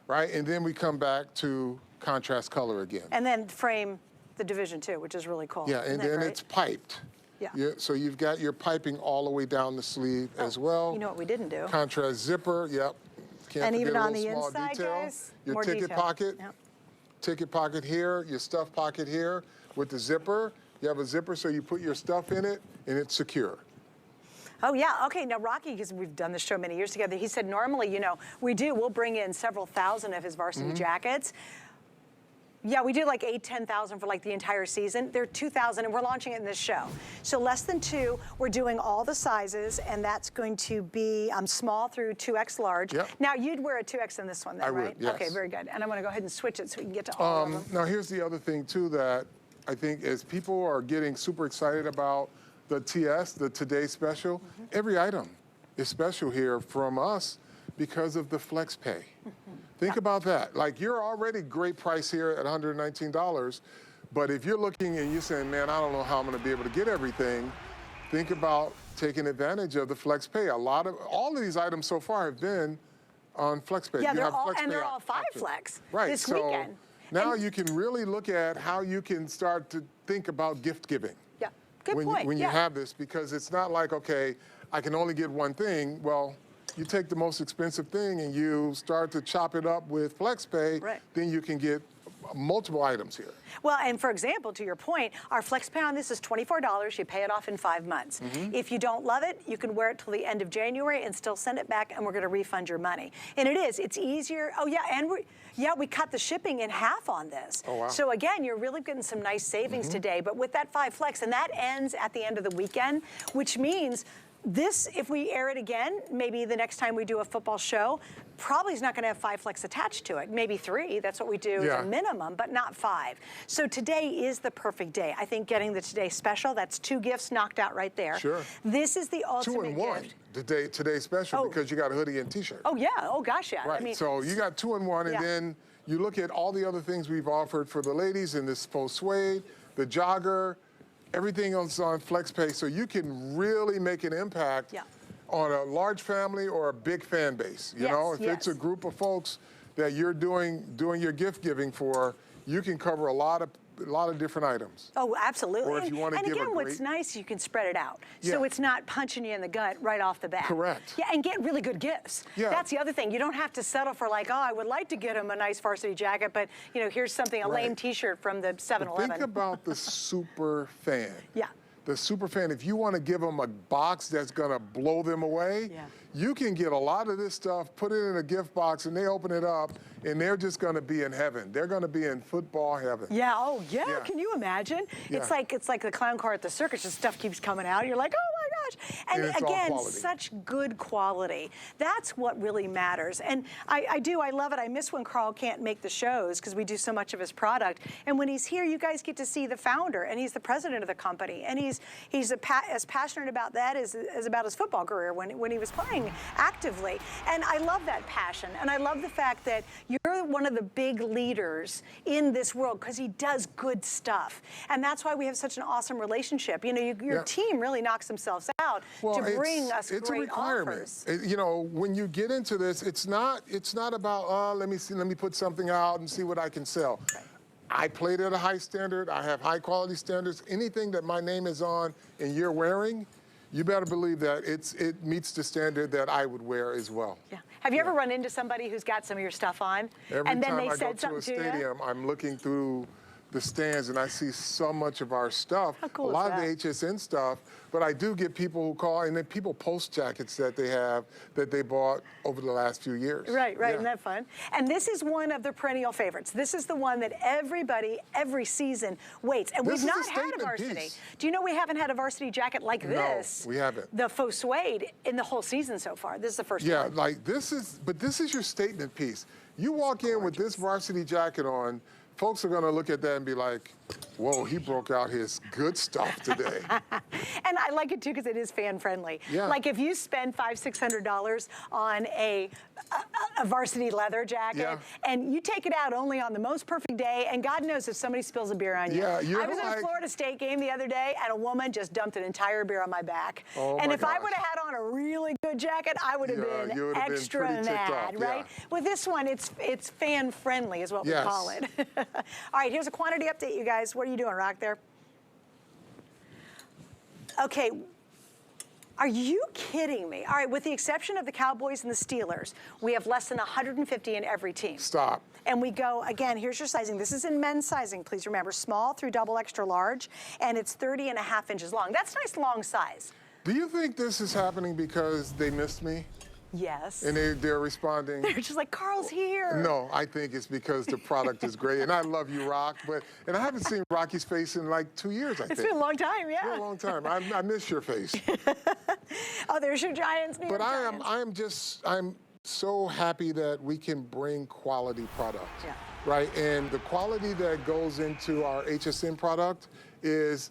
right? And then we come back to contrast color again. And then frame the Division II, which is really cool. Yeah, and then it's piped. Yeah. So you've got your piping all the way down the sleeve as well. You know what we didn't do? Contrast zipper, yep. Can't And forget even a on little the small inside, detail. guys, Your more ticket detail. pocket. Yep. Ticket pocket here, your stuff pocket here with the zipper. You have a zipper so you put your stuff in it and it's secure. Oh, yeah. Okay, now Rocky, because we've done this show many years together, he said normally, you know, we'll bring in several thousand of his varsity jackets. Yeah, we do like 10,000 for like the entire season. They're 2,000 and we're launching it in this show. So less than 2, we're doing all the sizes and that's going to be small through 2X large. Yep. Now you'd wear a 2X in this one then, I would, right? yes. Okay, very good. And I'm gonna go ahead and switch it so we can get to all of them. Now here's the other thing too that I think as people are getting super excited about the TS, the Today Special, every item is special here from us because of the flex pay. Think about that. Like you're already great price here at $119, but if you're looking and you're saying, man, I don't know how I'm gonna be able to get everything, think about taking advantage of the flex pay. All of these items so far have been on flex pay. Yeah, You they're have all, flex and pay they're all 5 option. flex Right, this so weekend. now And- you can really look at how you can start to think about gift giving. Yeah, good when point. You, when yeah. you have this, because it's not like, okay, I can only get one thing. Well, you take the most expensive thing and you start to chop it up with FlexPay, Right. then you can get multiple items here. Well, and for example, to your point, our flex pay on this is $24. You pay it off in 5 months. If you don't love it, you can wear it till the end of January and still send it back, and we're going to refund your money. And it's easier. Oh yeah, and we cut the shipping in half on this. Oh, wow. So again, you're really getting some nice savings today. But with that 5 flex, and that ends at the end of the weekend, which means this, if we air it again, maybe the next time we do a football show, probably is not going to have 5 flex attached to it. Maybe 3, that's what we do Yeah. as a minimum, but not 5. So today is the perfect day. I think getting the Today Special, that's 2 gifts knocked out right there. Sure. This is the 2 ultimate in 1 gift. today's special Oh. because you got a hoodie and t-shirt. Oh yeah, oh gosh, yeah. Right, I mean, so you got 2 in 1, and Yeah. then you look at all the other things we've offered for the ladies in this faux suede, the jogger, everything else on FlexPay, so you can really make an impact Yeah. on a large family or a big fan base. You Yes, know, if it's a yes. group of folks that you're doing your gift giving for, you can cover a lot of different items. Oh, absolutely. Or if you wanna and give a again, what's great- nice, you can spread it out. So Yeah. it's not punching you in the gut right off the bat. Correct. Yeah, and get really good gifts. Yeah. That's the other thing. You don't have to settle for like, oh, I would like to get him a nice varsity jacket, but here's something, a Right. lame t-shirt from the 7-Eleven. Think about the super fan. Yeah. The super fan, if you want to give them a box that's going to blow them away, Yeah. you can get a lot of this stuff, put it in a gift box, and they open it up, and they're just going to be in heaven. They're going to be in football heaven. Yeah, oh yeah, Yeah. can you imagine? Yeah. It's like the clown car at the circus, just stuff keeps coming out. You're like, oh my gosh. And it's all again, quality. such good quality. That's what really matters. And I love it. I miss when Carl can't make the shows because we do so much of his product. And when he's here, you guys get to see the founder, and he's the president of the company. And he's as passionate about that as about his football career when he was playing actively. And I love that passion. And I love the fact that you're one of the big leaders in this world because he does good stuff. And that's why we have such an awesome relationship. Your Yeah. team really knocks themselves out to bring us it's great a requirement. offers. When you get into this, it's not about let me put something out and see what I can sell. Right. I played at a high standard. I have high quality standards. Anything that my name is on and you're wearing, you better believe that it meets the standard that I would wear as well. Yeah. Have you ever run into somebody who's got some of your stuff on, Every and then time they I go said to something a to you? stadium, I'm looking through the stands and I see so much of our stuff. How cool a is lot of that? the HSN stuff, but I do get people who call, and then people post jackets that they have that they bought over the last few years. Right, Yeah. isn't that fun? And this is one of the perennial favorites. This is the one that everybody, every season, waits. And This we've is a not had a statement varsity. piece. Do you know we haven't had a varsity jacket like this? No, we haven't. The faux suede in the whole season so far. This is the first Yeah, one. like this is your statement piece. You walk in with this varsity jacket on, folks are gonna look at that and be like, Whoa, he broke out his good stuff today. And I like it too because it is fan friendly. Yeah. Like if you spend $500-600 on a varsity leather jacket, Yeah. and you take it out only on the most perfect day, and God knows if somebody spills a beer on you. Yeah, I was at a Florida State game the other day, and a woman just dumped an entire beer on my back. Oh, and my if I gosh. would have had on a really good jacket, I would have Yeah, you been would have been extra pretty ticked mad, off, right? yeah. With this one, it's fan friendly is what Yes. we call it. All right, here's a quantity update, you guys. What are you doing, Rock, there? Okay, are you kidding me? All right, with the exception of the Cowboys and the Steelers, we have less than 150 in every team. Stop. And we go, again, here's your sizing. This is in men's sizing, please remember, small through double extra large, and it's 30.5 inches long. That's nice long size. Do you think this is happening because they missed me? Yes. And they're responding? They're just like, Carl's here. No, I think it's because the product is great. And I love you, Rock. And I haven't seen Rocky's face in like 2 years, I think. It's been a long time, yeah. It's been a long time. I miss your face. Oh, there's your Giants, New York Giants. I'm so happy that we can bring quality product. Yeah. Right? And the quality that goes into our HSN product is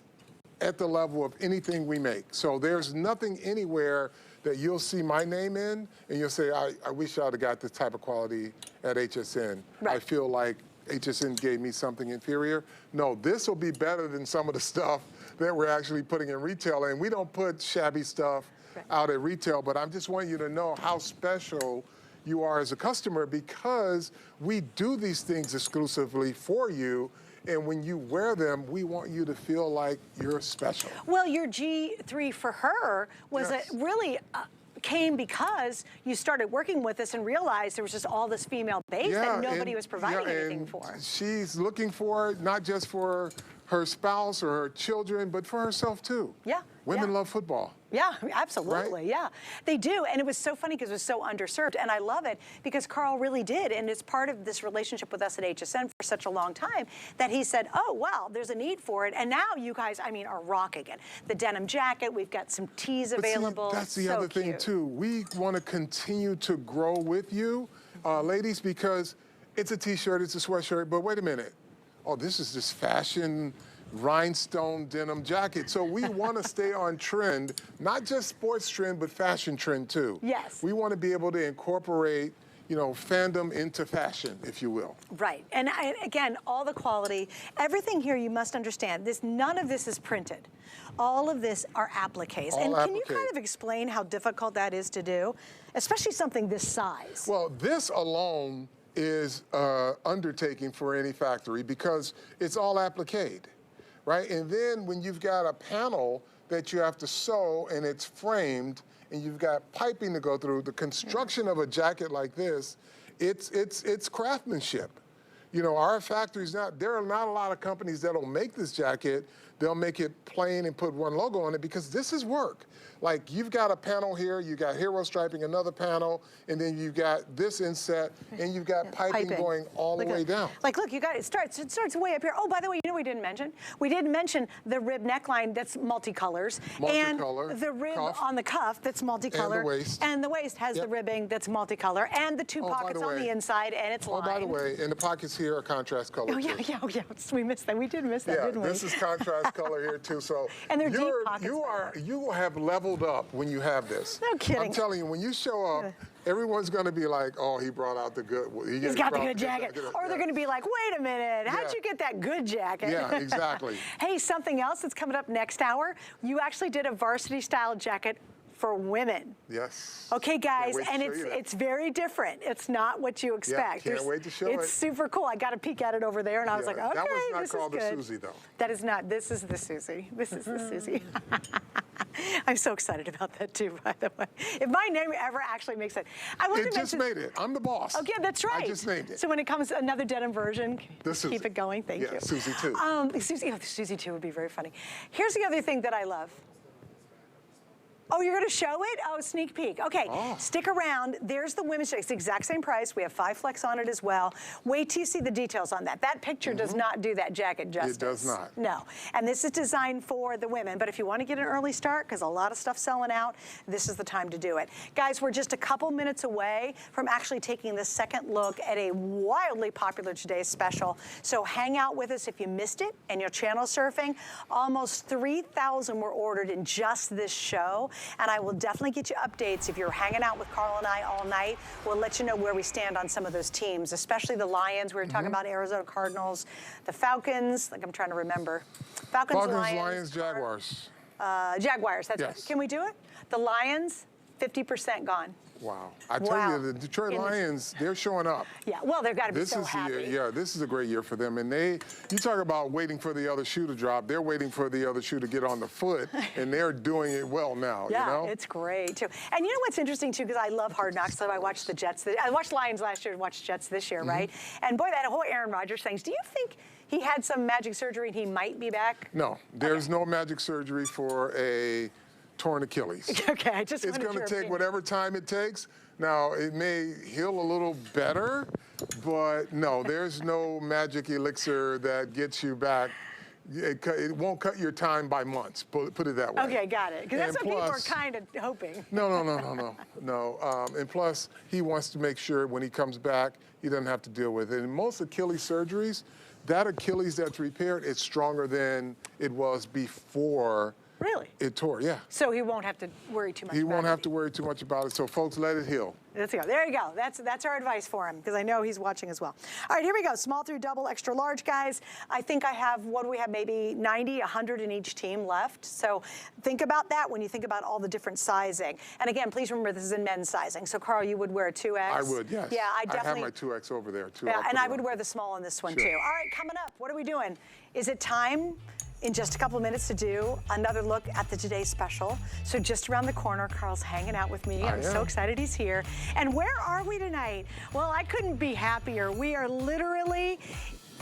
at the level of anything we make. So there's nothing anywhere that you'll see my name in and you'll say, I wish I'd have got this type of quality at HSN. Right. I feel like HSN gave me something inferior. No, this will be better than some of the stuff that we're actually putting in retail. And we don't put shabby stuff out at retail, but I just want you to know how special you are as a customer because we do these things exclusively for you. And when you wear them, we want you to feel like you're special. Well, your G3 for her was Yes. really came because you started working with us and realized there was just all this female base that nobody was providing anything for. She's looking for it, not just for her spouse or her children, but for herself too. Yeah. Women love football. Yeah, absolutely, Right? yeah. They do, and it was so funny because it was so underserved, and I love it because Carl really did, and it's part of this relationship with us at HSN for such a long time that he said, oh, wow, there's a need for it, and now you guys, I mean, are rocking it. The denim jacket, we've got some tees available. See, that's the so other thing cute. too. We want to continue to grow with you, ladies, because it's a t-shirt, it's a sweatshirt, but wait a minute. Oh, this is this fashion rhinestone denim jacket. So we want to stay on trend, not just sports trend, but fashion trend too. Yes. We want to be able to incorporate, fandom into fashion, if you will. Right, and again, all the quality, everything here you must understand, none of this is printed. All of this are appliques. All And can you applique. kind of explain how difficult that is to do, especially something this size? Well, this alone is an undertaking for any factory because it's all appliqued, right? And then when you've got a panel that you have to sew and it's framed and you've got piping to go through, the construction of a jacket like this, it's craftsmanship. Our factory's there are not a lot of companies that'll make this jacket. They'll make it plain and put one logo on it because this is work. Like you've got a panel here, you got hero striping, another panel, and then you've got this inset, and you've got piping going all the way down. Like, look, you got it starts way up here. Oh, by the way, you know what we didn't mention? We didn't mention the rib neckline that's multicolors. Multicolor. And the rib Cuff. on the cuff that's multicolor. And the waist. And the waist has the ribbing that's multicolor. And the two Oh, by pockets the on way. the inside, and it's lined. Oh, by the way, and the pockets here are contrast color Oh, yeah, too. yeah. We missed that. We did miss that, didn't we? This is contrast color here too. So And they're deep pockets, you have leveled up when you have this. No kidding. I'm telling you, when you show up, everyone's going to be like, "Oh, he brought out the good. He's got the good jacket." Or they're going to be like, "Wait a minute, how'd you get that good jacket?" Yeah, exactly. Hey, something else that's coming up next hour. You actually did a varsity style jacket for women. Yes. Okay, guys, Can't wait to and show you that. it's very different. It's not what you expect. can't wait to show it's it. super cool. I got a peek at it over there, and I was like, okay, that was not this called is the good. Susie, though. That is not. This is the Susie. This is the Susie. I'm so excited about that too, by the way. If my name ever actually makes it, I want It to just made it. I'm the boss. Okay, that's right. I just named it. So when it comes another denim version, The Susie. keep it going. Thank Yeah, you. Susie too. Susie 2 would be very funny. Here's the other thing that I love. Oh, you're going to show it? Oh, sneak peek. Okay, stick around. There's the women's jacket. It's the exact same price. We have 5 flex on it as well. Wait till you see the details on that. That picture does not do that jacket justice. It does not. No. And this is designed for the women. But if you want to get an early start, because a lot of stuff's selling out, this is the time to do it. Guys, we're just a couple minutes away from actually taking the second look at a wildly popular today's special. So hang out with us if you missed it and you're channel surfing. Almost 3,000 were ordered in just this show. And I will definitely get you updates if you're hanging out with Carl and I all night. We'll let you know where we stand on some of those teams, especially the Lions. We were talking about Arizona Cardinals, the Falcons, like I'm trying to remember. Falcons, Lions, Jaguars. Jaguars, that's right. Can we do it? The Lions, 50% gone. Wow. I tell you, the Detroit Lions, they're showing up. Yeah, well, they've got to be so happy. This is a great year for them. And you talk about waiting for the other shoe to drop. They're waiting for the other shoe to get on the foot, and they're doing it well now, yeah, you know? It's great, too. And you know what's interesting, too, because I love Hard Knocks, so I watched the Jets. I watched Lions last year and watched Jets this year, right? And boy, that whole Aaron Rodgers thing. Do you think he had some magic surgery and he might be back? No, there's no magic surgery for a torn Achilles. Okay, I just It's going to take whatever time it takes. Now, it may heal a little better, but no, there's no magic elixir that gets you back. It won't cut your time by months, put it that way. Okay, got it. Because that's what people are kind of hoping. No. And plus, he wants to make sure when he comes back, he doesn't have to deal with it. And most Achilles surgeries, that Achilles that's repaired, it's stronger than it was before. Really? It tore, yeah. So he won't have to worry too much about it. He won't have to worry too much about it. So, folks, let it heal. Let's go. There you go. That's our advice for him, because I know he's watching as well. All right, here we go. Small through double, extra large, guys. I think I have, what do we have, maybe 90, 100 in each team left. So think about that when you think about all the different sizing. And again, please remember this is in men's sizing. So, Carl, you would wear a 2X? I would, yes. Yeah, I definitely. I have my 2X over there, too. Yeah, and I would wear the small in this one, too. All right, coming up, what are we doing? Is it time in just a couple of minutes to do another look at the Today Special? So just around the corner, Carl's hanging out with me. I'm so excited he's here. And where are we tonight? Well, I couldn't be happier. We are literally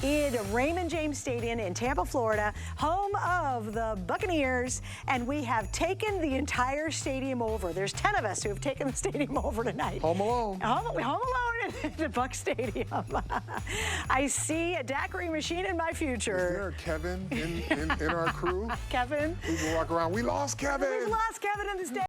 in Raymond James Stadium in Tampa, Florida, home of the Buccaneers, and we have taken the entire stadium over. There's 10 of us who have taken the stadium over tonight. Home alone. Home alone in the Buc Stadium. I see a daiquiri machine in my future. Is there a Kevin in our crew? Kevin? We can walk around. We lost Kevin. We've lost Kevin in the stadium.